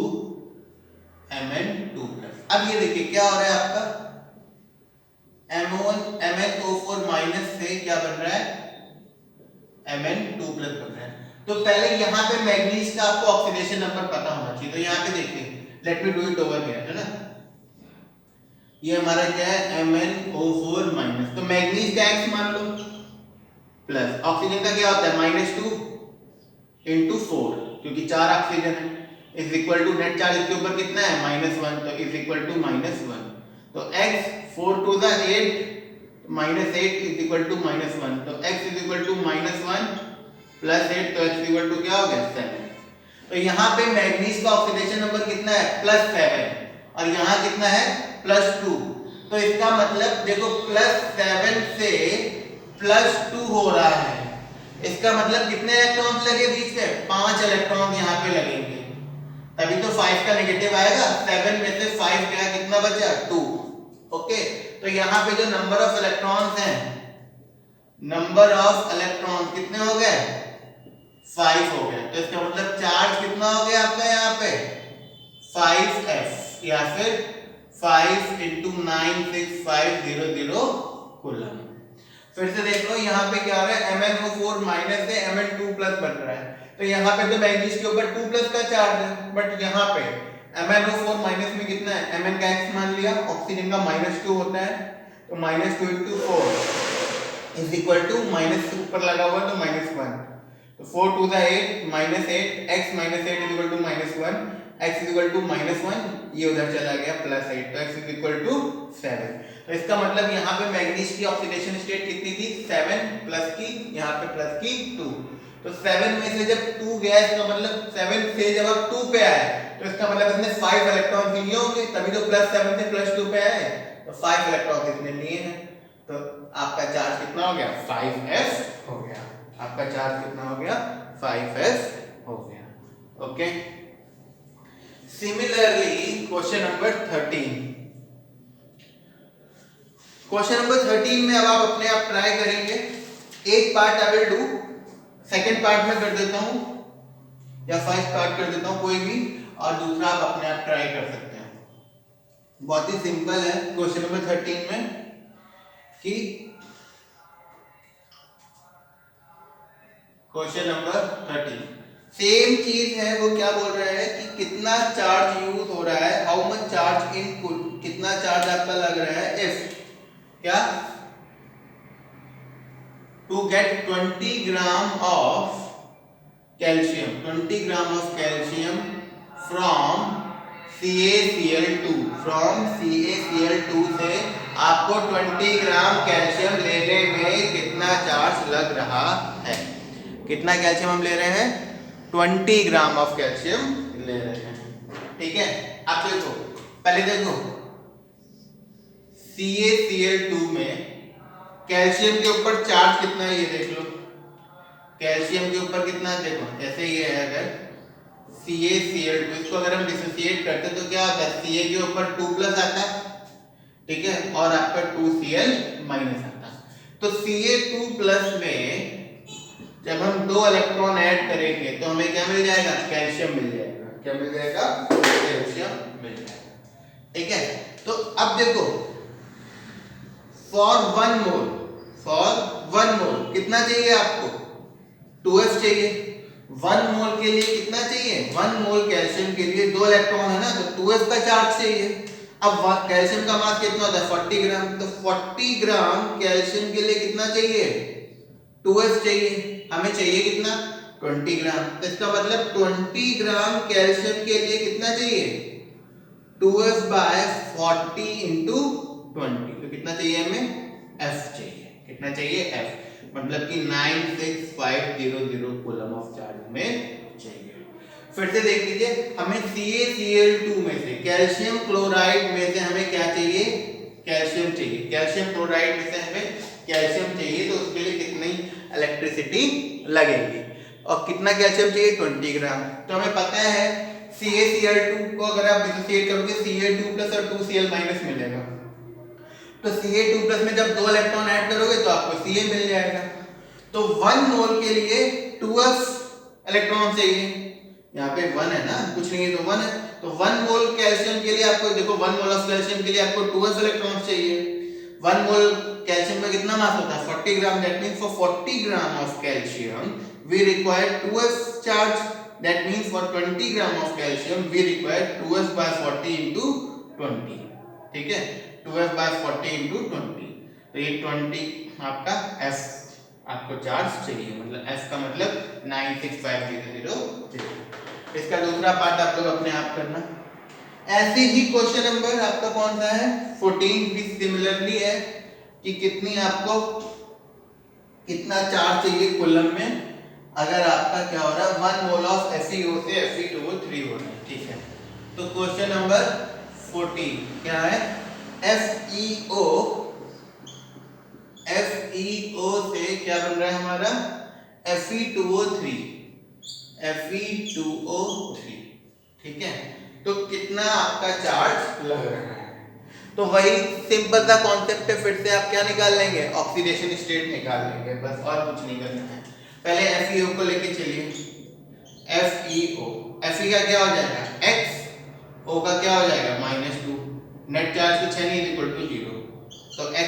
Mn2 plus। अब ये देखिए क्या हो रहा है आपका MnO4 माइनस से क्या बन रहा है Mn2 प्लस बन रहा है। तो पहले यहाँ पे मैग्नीज का आपको ऑक्सीडेशन नंबर पता होना चाहिए, तो यहाँ पे देखिए let me do it over here, है ना। ये हमारा क्या है MnO4 माइनस, तो मैग्नीज का X मान लो प्लस ऑक्सीजन का क्या होता है -2 × 4, क्योंकि 4 ऑक्सीजन है, is equal to net charge इसके ऊपर कितना है -1, तो इज इक्वल टू -1, तो x 4 × 2 = 8 -8 इज इक्वल टू -1, तो x is equal to -1 plus 8, तो x इक्वल टू क्या हो गया 7। तो यहाँ पे मैग्नीज का ऑक्सीडेशन नंबर कितना है +7 और यहाँ कितना है +2, तो इसका मतलब देखो +7 से +2 हो रहा है, इसका मतलब कितने इलेक्ट्रॉन्स लगे बीच में 5 इलेक्ट्रॉन यहाँ पे लगेंगे, तभी तो 5 का नेगेटिव आएगा, 7 में से 5 गया कितना बचा 2। ओके, तो यहाँ पे जो नंबर ऑफ इलेक्ट्रॉन्स हैं, नंबर ऑफ इलेक्ट्रॉन्स कितने हो गए 5 हो गए, तो इसका मतलब चार्ज कितना हो गया आपका यहाँ पे 5f या फिर 5 × 96500 कूलम। फिर से देख लो यहाँ पे क्या हो रहा है MnO4 माइनस से Mn2 प्लस बन रहा है, तो यहाँ पे तो मैग्नीज के ऊपर 2 प्लस का चार्ज है, बट यहाँ पे MnO4 माइनस में कितना है Mn का x मान लिया, ऑक्सीजन का -2 होता है, तो -2 × 4 इज इक्वल टू माइनस ऊपर लगा हुआ तो -1, तो 4 × 2 = 8 -8 x -8 is equal to -1, x is equal to -1, ये उधर चला गया +8, तो x इज इक्वल टू 7। तो इसका मतलब यहाँ पे मैग्नीज की ऑक्सीडेशन स्टेट कितनी थी 7 प्लस की, यहाँ पे प्लस की 2, तो 7 में से जब 2 गया इसका मतलब 7 से जब आप 2 पे आए तो इसका मतलब इसने 5 इलेक्ट्रॉन लिए होंगे, तभी तो +7 से +2 पे आए, तो 5 इलेक्ट्रॉन इसने लिए हैं, तो आपका चार्ज कितना हो गया 5f हो गया, आपका चार्ज कितना हो गया 5f हो गया। Okay, similarly question number 13, question number 13 में अब आप अपने आप ट्राई करेंगे, एक part I will do, second part में कर देता हूं या फर्स्ट पार्ट कर देता हूं कोई भी, और दूसरा आप अपने आप ट्राई कर सकते हैं। बहुत ही सिंपल है क्वेश्चन नंबर 13 में कि क्वेश्चन नंबर 13 सेम चीज है, वो क्या बोल रहा है कि कितना चार्ज यूज हो रहा है, हाउ मच चार्ज इन कितना चार्ज आपका लग रहा है इफ क्या to get 20 gram of calcium, 20 gram of calcium from CaCl2, from CaCl2 से आपको 20 ग्राम कैल्शियम लेने में कितना चार्ज लग रहा है, कितना कैल्शियम हम ले रहे हैं 20 ग्राम ऑफ कैल्शियम ले रहे हैं, ठीक है। अब देखो पहले देखो CaCl2 में कैल्शियम के ऊपर चार्ज कितना है ये देख लो। कैल्शियम के ऊपर कितना है देखो, जैसे ये है अगर CaCl2, इसको अगर हम डिसोसिएट करते तो क्या होता है, Ca के ऊपर 2+ आता है, ठीक है, और आपका 2Cl- आता है। तो Ca2+ में जब हम 2 इलेक्ट्रॉन ऐड करेंगे तो हमें क्या मिल जाएगा, कैल्शियम मिल जाएगा। क्या मिल जाएगा, कैल्शियम मिल जाएगा, ठीक है। तो अब देखो फॉर 1 मोल कितना चाहिए आपको, 2s चाहिए। 1 मोल के लिए कितना चाहिए, 1 मोल कैल्शियम के लिए 2 इलेक्ट्रॉन है ना, तो 2s का चार्ज चाहिए। अब कैल्शियम का मास कितना होता है, 40 ग्राम, तो 40 ग्राम कैल्शियम के लिए कितना चाहिए, 2s चाहिए। हमें चाहिए कितना, 20 ग्राम। तो इसका मतलब 20 ग्राम कैल्शियम के लिए कितना चाहिए, 2s/40 × 20। तो कितना चाहिए हमें, f चाहिए। कितना चाहिए, f, मतलब कि 96500 कूलम ऑफ चार्ज हमें चाहिए। फिर से देख लीजिए, हमें CaCl2 में से कैल्शियम क्लोराइड में से हमें क्या चाहिए, कैल्शियम चाहिए। कैल्शियम क्लोराइड में से हमें कैल्शियम चाहिए, तो उसके लिए कितनी इलेक्ट्रिसिटी लगेगी और कितना कैल्शियम चाहिए, 20 ग्राम। तो हमें पता है CaCl2 को अगर आप डिसोसिएट करोगे Ca2+ और 2Cl- मिलेगा। तो Ca2+ में जब 2 इलेक्ट्रॉन ऐड करोगे तो आपको Ca मिल जाएगा। तो 1 मोल के लिए 2s इलेक्ट्रॉन चाहिए, यहाँ पे 1 है ना, कुछ नहीं है तो 1 है। तो 1 मोल कैल्शियम के लिए आपको देखो, 1 मोल ऑफ कैल्शियम के लिए आपको 2s इलेक्ट्रॉन चाहिए। 1 मोल कैल्शियम का कितना मास होता है, 40 gram. That means for 40 gram of calcium we require 2s charge. That means for 20 gram of calcium we require 2s/40 × 20, ठीक है, 2s/40 × 20। तो ये 20 आपका f आपको चार्ज चाहिए, मतलब f का मतलब 96500 चाहिए। इसका दूसरा पार्ट आप लोग अपने आप करना। ऐसे ही क्वेश्चन नंबर आपका कौन सा है, 14 भी सिमिलरली है कि कितनी आपको कितना चार्ज चाहिए कूलम में, अगर आपका क्या हो रहा है 1 मोल ऑफ FeO से Fe2O3 हो रहा है, ठीक है। तो क्वेश्चन नंबर 14 क्या है, FeO से क्या बन रहा है हमारा, Fe2O3, ठीक है। तो कितना आपका चार्ज लग रहा है, तो वही सिंपल सा कॉन्सेप्ट है। फिर से आप क्या निकाल लेंगे, ऑक्सीडेशन स्टेट निकाल लेंगे, बस और कुछ नहीं करना है। पहले FeO को लेके चलिए, Fe का क्या हो जाएगा x, O का क्या हो जाएगा -2, नेट चार्ज कुछ है नहीं, =0, तो x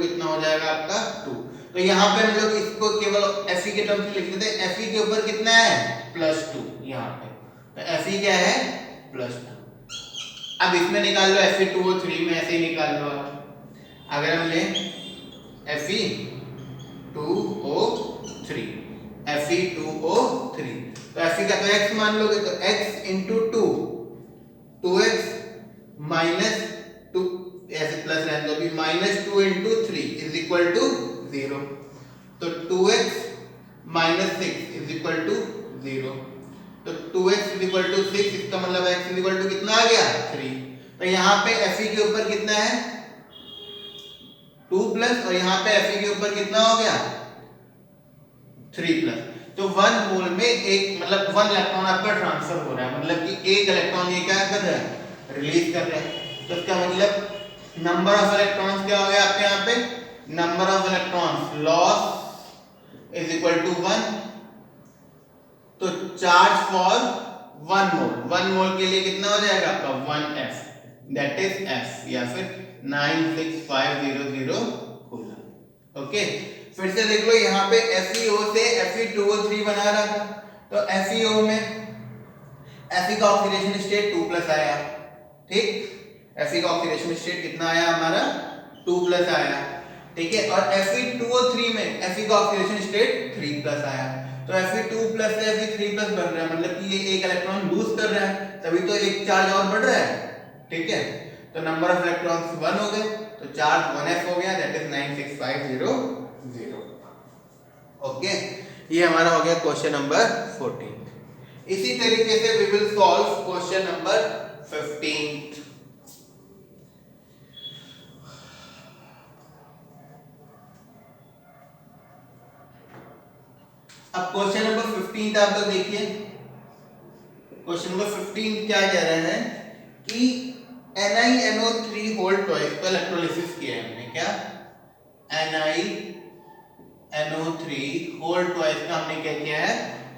कितना हो जाएगा आपका 2। तो यहाँ पे हम लोग इसको केवल Fe के टर्म में लिख लेते हैं। Fe के ऊपर कितना है, +2 यहाँ पे, तो Fe क्या है, +2। अब इसमें निकाल लो Fe2O3 में, ऐसे ही निकाल लो आप। अगर हम लें Fe2O3, तो Fe का तो x मान लोगे, तो x × 2, 2x - 2, ऐसे प्लस रहने दो अभी, -2 × 3 = 0, तो 2x - 6 = 0, तो 2x = 6, इसका मतलब x कितना आ गया, 3। तो यहाँ पे Fe के ऊपर कितना है, 2+, और यहाँ पे Fe के ऊपर कितना हो गया, 3+। तो 1 मोल में एक मतलब 1 इलेक्ट्रॉन आपका ट्रांसफर हो रहा है, मतलब कि एक इलेक्ट्रॉन ये क्या कर रहा है, रिलीज कर रहा है। तो इसका मतलब नंबर ऑफ इलेक्ट्रॉन्स क्या हो गया आपके यहाँ पे, नंबर ऑफ इलेक्ट्रॉन्स लॉस = 1। तो चार्ज फॉर 1 मोल के लिए कितना हो जाएगा आपका 1f, दैट इज f, या फिर 96500 कूलम। ओके, फिर से देख लो, यहाँ पे FeO से Fe2O3 बना रहा था, तो FeO में Fe का ऑक्सीडेशन स्टेट 2+ आया, ठीक। Fe का ऑक्सीडेशन स्टेट कितना आया हमारा, 2+ आया, ठीक है। और Fe2O3 में Fe का ऑक्सीडेशन स्टेट 3+ आया, तो Fe2+ से Fe3+ बन रहा है, मतलब कि ये एक इलेक्ट्रॉन लूज कर रहा है, तभी तो एक चार्ज और बढ़ रहा है, ठीक है। तो नंबर ऑफ इलेक्ट्रॉन्स 1 हो गए, तो चार्ज 1f हो गया, दैट इज 96500। ओके, ये हमारा हो गया क्वेश्चन नंबर 14। इसी तरीके से we will solve question number 15। अब क्वेश्चन नंबर 15 आप लोग देखिए। क्वेश्चन नंबर 15 क्या कह रहा है कि NiNO3 होल्ड ट्वाइस का इलेक्ट्रोलिसिस किया है हमने। क्या NiNO3 होल्ड ट्वाइस का हमने क्या किया है,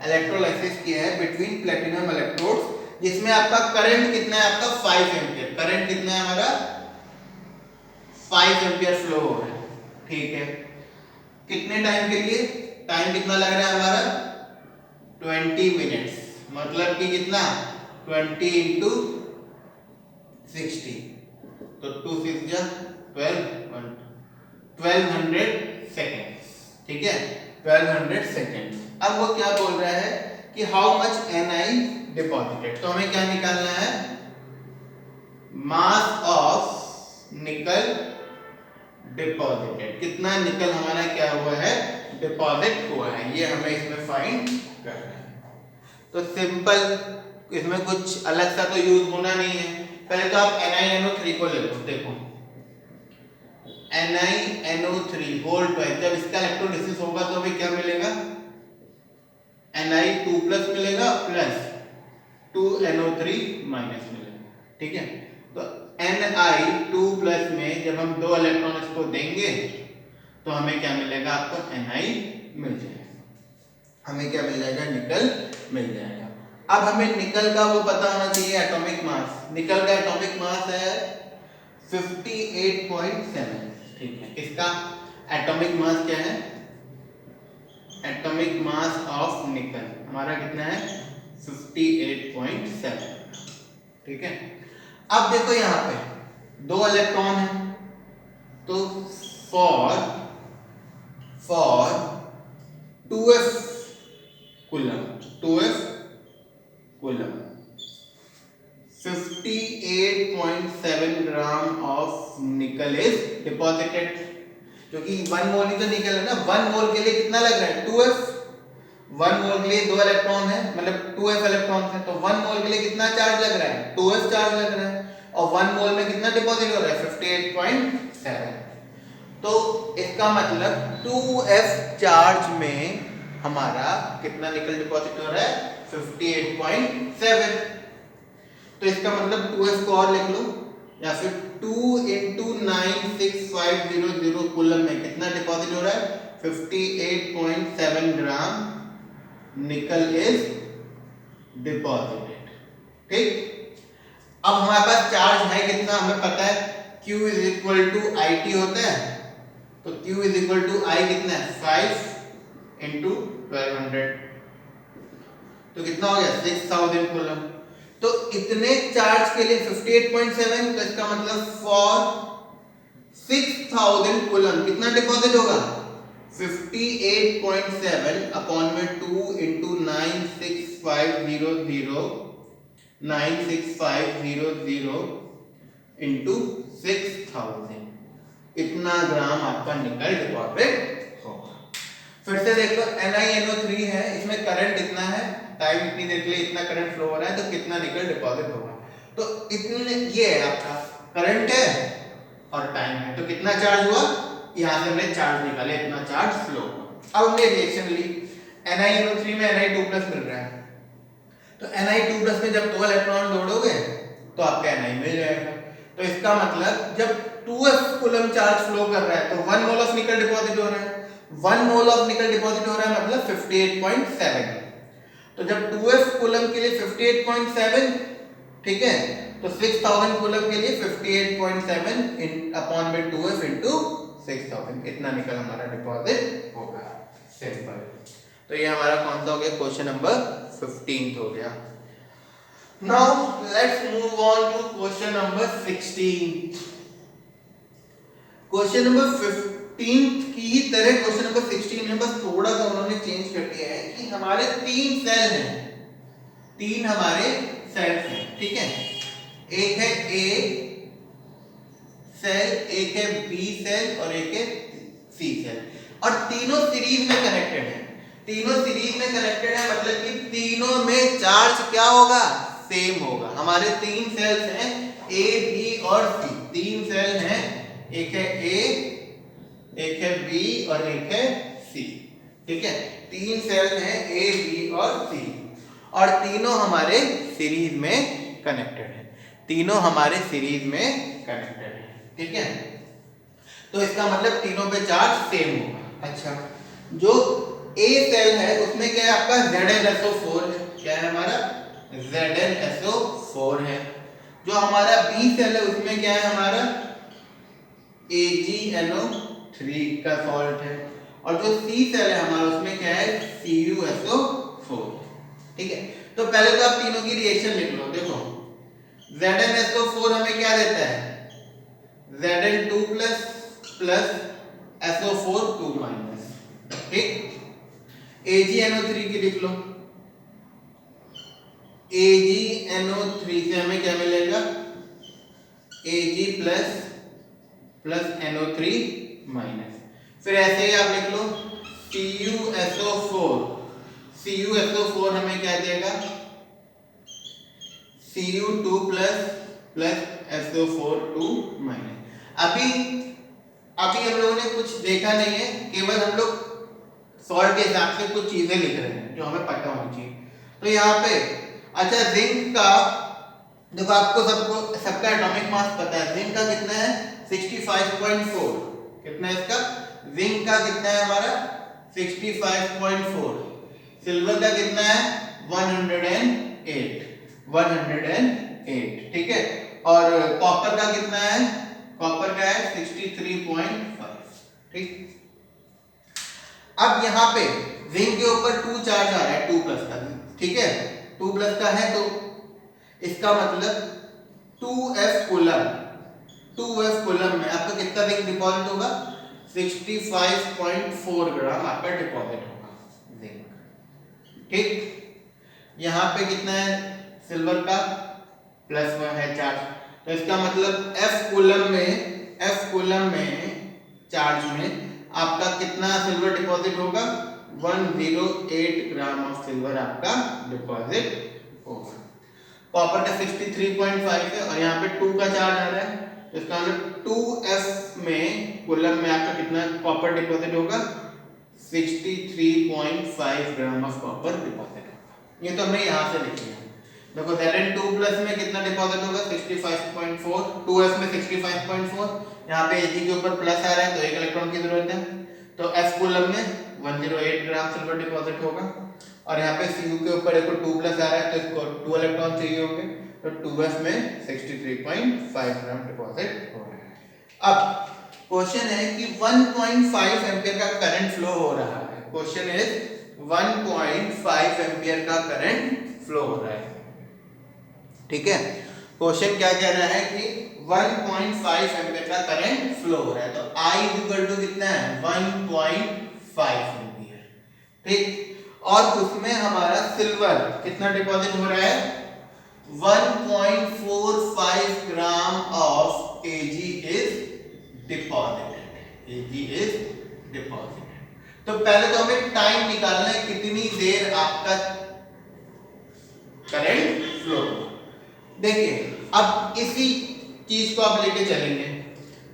इलेक्ट्रोलाइसिस किया है बिटवीन प्लेटिनम इलेक्ट्रोड्स, जिसमें आपका करंट कितना है, आपका 5 एम्पियर। करंट कितना है हमारा, 5 एम्पियर फ्लो हो रहा है। ठीक है, कितने टाइम के लिए, टाइम कितना लग रहा है हमारा 20 मिनट्स, मतलब कि कितना 20 इंटू 60, तो 2 6 जा 1200 सेकेंड्स। ठीक है, 1200 सेकेंड्स। अब वो क्या बोल रहा है कि हाउ मच Ni डिपॉजिटेड, तो हमें क्या निकालना है, मास ऑफ निकल डिपॉजिटेड, कितना निकल हमारा क्या हुआ है, डिपॉजिट हुआ है, ये हमें इसमें फाइंड करना है। तो सिंपल, इसमें कुछ अलग सा तो यूज होना नहीं है। पहले तो आप NiNO3 को ले लो। देखो NiNO3 होल्ड ट्वाइस, जब इसका इलेक्ट्रोलिसिस होगा तो हमें क्या मिलेगा, Ni2 प्लस मिलेगा प्लस 2NO3 माइनस मिलेगा। ठीक है, तो Ni2 प्लस में जब हम 2 इलेक्ट्रॉन इसको देंगे तो हमें क्या मिलेगा, आपको Ni मिल जाएगा, हमें क्या मिल जाएगा, निकल मिल जाएगा। अब हमें निकल का वो पता होना चाहिए, एटॉमिक मास। निकल का एटॉमिक मास है 58.7। ठीक है, इसका एटॉमिक मास क्या है, एटॉमिक मास ऑफ निकल हमारा कितना है 58.7। ठीक है, अब देखो यहाँ पे 2 इलेक्ट्रॉन है, तो for 2f coulomb 58.7 gram of निकल इज डिपॉजिटेड, क्योंकि 1 मोल ही तो निकल है ना। 1 मोल के लिए कितना लग रहा है 2f, 1 मोल के लिए 2 इलेक्ट्रॉन है, मतलब 2f इलेक्ट्रॉन है, तो 1 मोल के लिए कितना चार्ज लग रहा है, 2f चार्ज लग रहा है, और 1 मोल में कितना डिपॉजिट हो रहा है 58.7। तो इसका मतलब 2f चार्ज में हमारा कितना निकल डिपॉजिट हो रहा है 58.7। तो इसका मतलब 2f को और लिख लो, या फिर 2 इंटू 96500 कूलम में कितना डिपॉजिट हो रहा है 58.7 ग्राम निकल इज डिपॉजिटेड। ठीक, अब हमारे पास चार्ज है कितना, हमें पता है Q is equal to IT होता है, तो Q is equal to I कितना है 5 इंटू 1200, तो कितना हो गया 6000 कूलम। तो इतने चार्ज के लिए 58.7, तो इसका मतलब फॉर 6000 कूलम कितना डिपॉजिट होगा 58.7 अपॉन में 2 इंटू 96500 इंटू 6000, इतना ग्राम आपका निकल डिपॉजिट होगा। फिर से देखो NiNO3 है, इसमें करंट कितना है, टाइम इतनी देर के लिए इतना करंट फ्लो हो रहा है, तो कितना निकल डिपॉजिट होगा। तो इतने, ये है आपका करंट है और टाइम है, तो कितना चार्ज हुआ, यहां से हमने चार्ज निकाले, इतना चार्ज फ्लो हुआ। अब हमने रिएक्शन ली, NiNO3 में Ni2 प्लस मिल रहा है, तो Ni2 प्लस में जब 2 इलेक्ट्रॉन जोड़ोगे तो आपका Ni मिल जाएगा। तो इसका मतलब जब 2f कूलम चार्ज फ्लो कर रहा है तो 1 मोल ऑफ निकल डिपॉजिट हो रहा है, 1 मोल ऑफ निकल डिपॉजिट हो रहा है मतलब 58.7। तो जब 2f कूलम के लिए 58.7, ठीक है, तो 6000 कूलम के लिए 58.7 अपॉन में 2f इंटू 6000, इतना निकल हमारा डिपॉजिट होगा। सिंपल। तो ये हमारा कौन सा हो गया, क्वेश्चन नंबर 15 हो गया। Now let's move on to question number 16। Question number 15 की ही तरह क्वेश्चन नंबर 16 में बस थोड़ा सा उन्होंने चेंज कर दिया है कि हमारे 3 सेल हैं, 3 हमारे सेल्स हैं। ठीक है, एक है A सेल, एक है B सेल और एक है C सेल, और तीनों सीरीज में कनेक्टेड है। तीनों सीरीज में कनेक्टेड है मतलब कि तीनों में चार्ज क्या होगा, सेम होगा। हमारे 3 सेल्स हैं A, B और C, 3 सेल हैं, एक है A, एक है B और एक है C। ठीक है, 3 सेल हैं ए, बी और सी, और तीनों हमारे सीरीज में कनेक्टेड है, तीनों हमारे सीरीज में कनेक्टेड है। ठीक है, तो इसका मतलब तीनों पे चार्ज सेम होगा। अच्छा, जो ए सेल है उसमें क्या है आपका ZnSO4 है, क्या है हमारा ZnSO4 है। जो हमारा बी सेल है उसमें क्या है हमारा AgNO3 का सॉल्ट है, और जो सी सेल है हमारा उसमें क्या है CuSO4। ठीक है, तो पहले तो आप तीनों की रिएक्शन लिख लो। देखो ZnSO4 हमें क्या देता है Zn2 प्लस SO4 2 माइनस। ठीक, AgNO3 की लिख लो, AgNO3 से हमें क्या मिलेगा Ag प्लस NO3 माइनस। फिर ऐसे ही आप लिख लो CuSO4, CuSO4 हमें क्या देगा Cu2 प्लस SO4 2 माइनस। अभी हम लोगों ने कुछ देखा नहीं है, केवल हम लोग सॉल्ट के हिसाब से कुछ चीजें लिख रहे हैं जो हमें पता होनी चाहिए। तो यहाँ पे अच्छा जिंक का देखो, आपको सबका एटॉमिक मास पता है, जिंक का कितना है 65.4, कितना है इसका जिंक का कितना है हमारा 65.4, सिल्वर का कितना है 108। ठीक है, और कॉपर का कितना है, कॉपर का है 63.5। ठीक, अब यहाँ पे जिंक के ऊपर 2 चार्ज आ रहा है 2 प्लस का, ठीक है 2 प्लस का है, तो इसका मतलब 2f कूलम में आपका कितना जिंक डिपॉजिट होगा 65.4 ग्राम आपका डिपॉजिट होगा जिंक। ठीक, यहाँ पे कितना है सिल्वर का +1 है चार्ज, तो इसका मतलब f कूलम में चार्ज में आपका कितना सिल्वर डिपॉजिट होगा 108 ग्राम ऑफ सिल्वर आपका डिपॉजिट होगा। कॉपर का 63.5 है और यहाँ पे 2 का चार्ज आ रहा है, तो इसका मतलब 2f में कूलम में आपका कितना कॉपर डिपॉजिट होगा 63.5 ग्राम ऑफ कॉपर डिपॉजिट होगा। ये तो हमने यहाँ से लिख लिया। देखो Zn2 प्लस में कितना डिपॉजिट होगा 65.4, 2f में 65.4, यहाँ पे Ag के ऊपर प्लस आ रहा है तो एक इलेक्ट्रॉन की जरूरत है, तो f कूलम में 108 ग्राम सिल्वर डिपॉजिट होगा, और यहाँ पे Cu के ऊपर देखो 2 प्लस आ रहा है तो इसको 2 इलेक्ट्रॉन चाहिए होंगे, तो 2f में 63.5 ग्राम डिपॉजिट हो रहा है। अब क्वेश्चन है कि 1.5 एम्पियर का करंट फ्लो हो रहा है, क्वेश्चन इज 1.5 एम्पियर का करंट फ्लो हो रहा है। ठीक है, क्वेश्चन क्या कह रहा है कि 1.5 एम्पियर का करंट फ्लो हो रहा है, तो I इक्वल टू कितना है 1.5 एम्पियर। ठीक, और उसमें हमारा सिल्वर कितना डिपॉजिट हो रहा है 1.45 gram of Ag is deposited. तो पहले तो हमें टाइम निकालना है कितनी देर आपका करंट फ्लो। देखिए अब इसी चीज को आप लेके चलेंगे,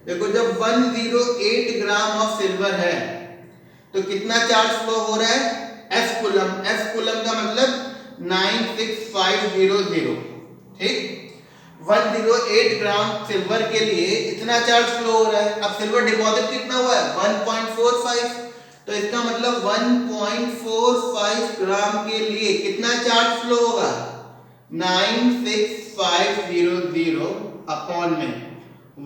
देखो जब 108 ग्राम ऑफ सिल्वर है तो कितना चार्ज फ्लो हो रहा है f कूलम का मतलब 96500। ठीक, 108 ग्राम सिल्वर के लिए इतना चार्ज फ्लो हो रहा है। अब सिल्वर डिपॉजिट कितना हुआ है 1.45, तो इसका मतलब 1.45 ग्राम के लिए कितना चार्ज फ्लो होगा 96500 अपॉन में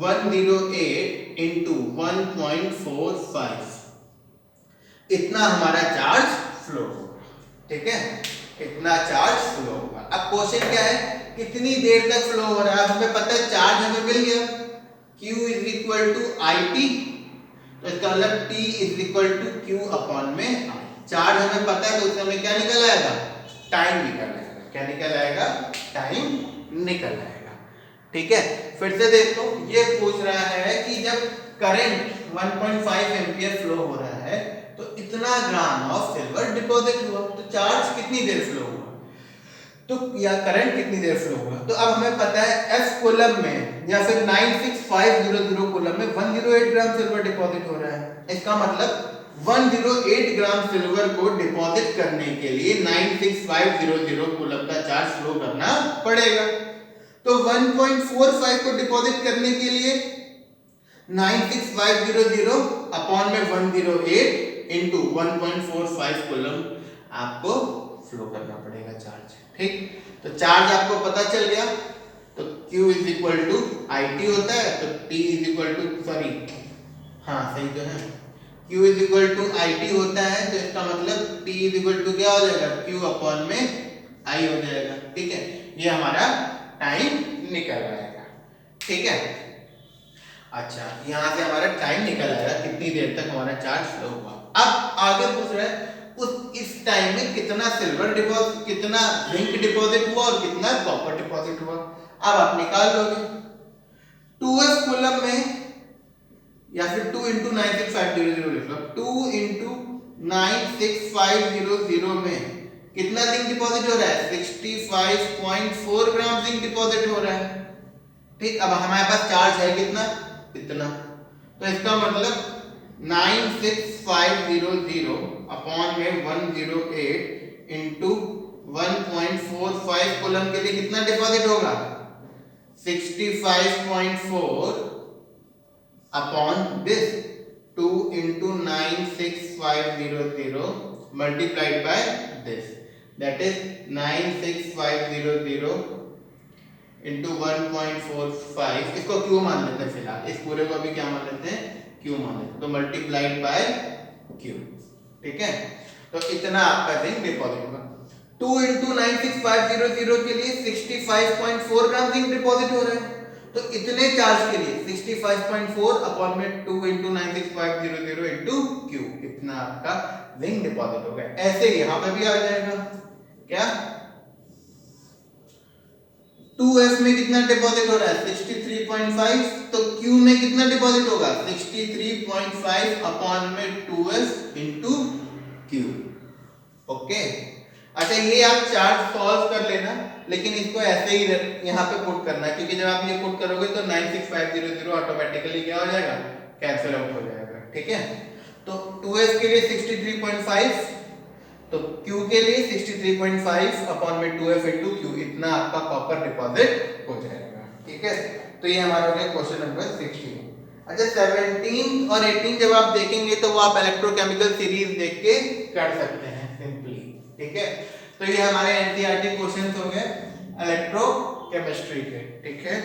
108 इंटू 1.45, इतना हमारा चार्ज फ्लो होगा। ठीक है, इतना चार्ज फ्लो होगा। अब क्वेश्चन क्या है कितनी देर तक फ्लो हो रहा है, हमें पता है चार्ज हमें मिल गया Q is equal to IT, तो इसका मतलब T is equal to Q upon में I। चार्ज हमें पता है तो उससे हमें क्या निकल आएगा टाइम निकल आएगा। क्या निकल आएगा टाइम निकल आएगा। ठीक है, फिर से देखो ये पूछ रहा है कि जब करंट 1.5 एम्पियर फ्लो हो रहा है तो इतना ग्राम ऑफ सिल्वर डिपॉजिट हुआ, तो चार्ज कितनी देर फ्लो हुआ, तो या करंट कितनी देर फ्लो हुआ। तो अब हमें पता है f कूलम में या फिर 96500 कूलम में 108 ग्राम सिल्वर डिपॉजिट हो रहा है, इसका मतलब 108 ग्राम सिल्वर को डिपॉजिट करने के लिए 96500 कूलम का चार्ज फ्लो करना पड़ेगा। तो 1.45 को डिपॉजिट करने के लिए 96500 अपॉन में 108 इंटू 1.45 कूलम आपको फ्लो करना पड़ेगा चार्ज। ठीक, तो चार्ज आपको पता चल गया। तो Q is equal to IT होता है, तो T इज इक्वल टू सही तो है, Q is equal to IT होता है, तो इसका मतलब T इज इक्वल टू क्या हो जाएगा, Q अपॉन में I हो जाएगा। ठीक है, ये हमारा टाइम निकल आएगा। ठीक है, अच्छा यहाँ से हमारा टाइम निकल आएगा कितनी देर तक हमारा चार्ज फ्लो हुआ। अब आगे पूछ रहा है इस टाइम में कितना सिल्वर डिपॉजिट, कितना जिंक डिपॉजिट हुआ और कितना कॉपर डिपॉजिट हुआ। अब आप निकाल लोगे 2s कूलम में, या फिर 2 इंटू 96500 लिख लो, 2 इंटू 96500 में कितना जिंक डिपॉजिट हो रहा है, 65.4 ग्राम जिंक डिपॉजिट हो रहा है। ठीक, अब हमारे पास चार्ज है कितना, इतना, तो इसका मतलब 96500 अपॉन में 108 इंटू 1.45 कूलम के लिए कितना डिपॉजिट होगा, 65.4 upon this 2 into 96500 multiplied by this, that is 96500 into 1.45, इसको क्यू मान लेते हैं फिलहाल, इस पूरे को अभी क्या मान लेते हैं, क्यू मान लेते हैं, तो मल्टीप्लाइड बाय क्यू। ठीक है, तो इतना आपका जिंक डिपॉजिट होगा। 2 इंटू 96500 के लिए 65.4 ग्राम जिंक डिपॉजिट हो रहा है, तो इतने चार्ज के लिए 65.4 अपॉन में 2 इंटू 96500 इंटू क्यू, इतना आपका जिंक डिपॉजिट हो गया। ऐसे यहाँ पे भी आ जाएगा क्या, 2s में कितना डिपॉजिट हो रहा है 63.5, तो Q में कितना डिपॉजिट होगा 63.5 अपॉन में 2s इंटू Q। ओके, अच्छा ये आप चार्ट सॉल्व कर लेना, लेकिन इसको ऐसे ही यहाँ पे पुट करना है, क्योंकि जब आप ये पुट करोगे तो 96500 ऑटोमेटिकली क्या हो जाएगा, कैंसिल आउट हो जाएगा। ठीक है, तो 2s के लिए 63.5, तो Q के लिए 63.5 अपॉन में 2f इंटू Q, इतना आपका कॉपर डिपॉजिट हो जाएगा। ठीक है, तो ये हमारा हो गया क्वेश्चन नंबर 16। अच्छा 17 और 18 जब आप देखेंगे तो वो आप इलेक्ट्रोकेमिकल सीरीज देख के कर सकते हैं सिंपली। ठीक है, तो ये हमारे एनसीईआरटी क्वेश्चंस हो गए इलेक्ट्रोकेमिस्ट्री के। ठीक है।